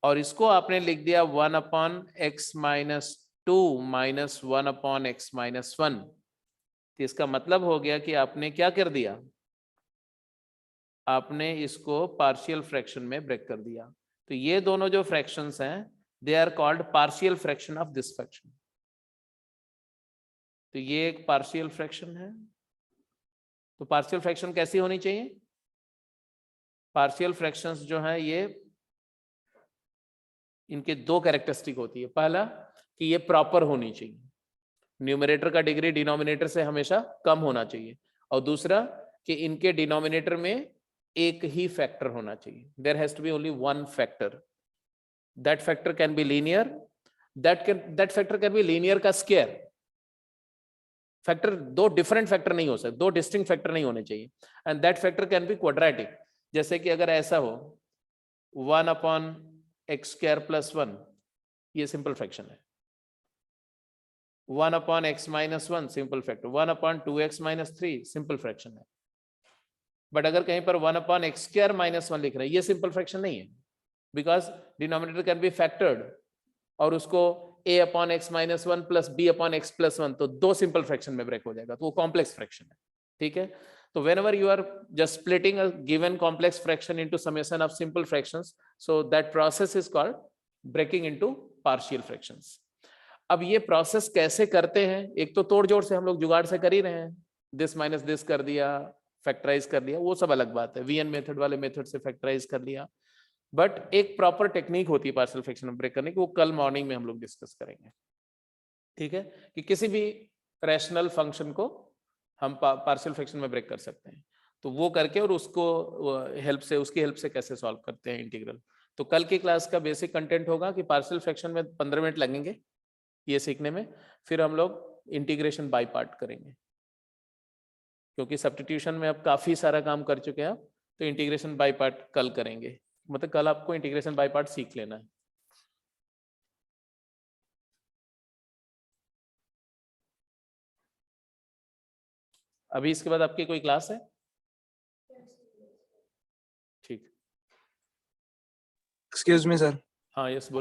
और इसको आपने लिख दिया 1 upon x minus 2 minus 1 upon x minus 1, तो इसका मतलब हो गया कि आपने क्या कर दिया, आपने इसको पार्शियल फ्रैक्शन में ब्रेक कर दिया। तो ये दोनों जो फ्रैक्शंस हैं they are called partial fraction of this fraction. तो ये एक पार्शियल फ्रैक्शन है। तो पार्शियल फ्रैक्शन कैसी होनी चाहिए? पार्शियल फ्रैक्शंस जो हैं ये इनके दो कैरेक्टरिस्टिक होती है। पहला कि ये प्रॉपर होनी चाहिए, न्यूमरेटर का डिग्री डिनोमिनेटर से हमेशा कम होना चाहिए, और दूसरा कि इनके डिनोमिनेटर में एक ही फैक्टर होना चाहिए। There has to be only one factor. That factor can be linear, that factor can be linear का स्क्वायर। फैक्टर दो डिफरेंट फैक्टर नहीं हो सकते, दो डिस्टिंक्ट फैक्टर नहीं होने चाहिए। And that factor can be quadratic. जैसे कि अगर ऐसा हो 1 अपॉन एक्स स्क्वायर प्लस 1, ये सिंपल फ्रैक्शन है। 1 upon x minus 1 simple factor, 1 upon 2x minus 3 simple fraction है। बट अगर कहीं पर 1 अपॉन एक्स स्क्वायर माइनस 1 लिख रहे हैं, ये सिंपल फ्रैक्शन नहीं है, because denominator can be factored, और उसको a upon x minus 1 plus b upon x plus 1, तो दो सिंपल फ्रैक्शन में ब्रेक हो जाएगा, तो वो कॉम्प्लेक्स फ्रैक्शन है। ठीक है, तो whenever you are just splitting a given complex fraction into summation of simple fractions, so that process is called breaking into partial fractions. अब ये प्रोसेस कैसे करते हैं? एक तो तोड़ जोड़ से हम लोग जुगाड़ से कर ही रहे हैं, दिस माइनस दिस कर दिया, फैक्टराइज कर दिया, वो सब अलग बात है, वीएन मेथड वाले मेथड से फैक्टराइज कर लिया। बट एक प्रॉपर टेक्निक होती है पार्शियल फ्रैक्शन में ब्रेक करने की, वो कल मॉर्निंग में हम लोग डिस्कस करेंगे। ठीक है, कि किसी भी रैशनल फंक्शन को हम पार्शियल फ्रैक्शन में ब्रेक कर सकते हैं, तो वो करके और उसको उसकी हेल्प से कैसे सॉल्व करते हैं इंटीग्रल। तो कल की क्लास का बेसिक कंटेंट होगा कि पार्शियल फ्रैक्शन में 15 मिनट लगेंगे ये सीखने में, फिर हम लोग इंटीग्रेशन बाय पार्ट करेंगे, क्योंकि सब्स्टिट्यूशन में अब काफी सारा काम कर चुके हैं, तो इंटीग्रेशन बाय पार्ट कल करेंगे। मतलब कल आपको इंटीग्रेशन बाय पार्ट सीख लेना है। अभी इसके बाद आपकी कोई क्लास है? ठीक, एक्सक्यूज मी सर। हाँ यस बोल।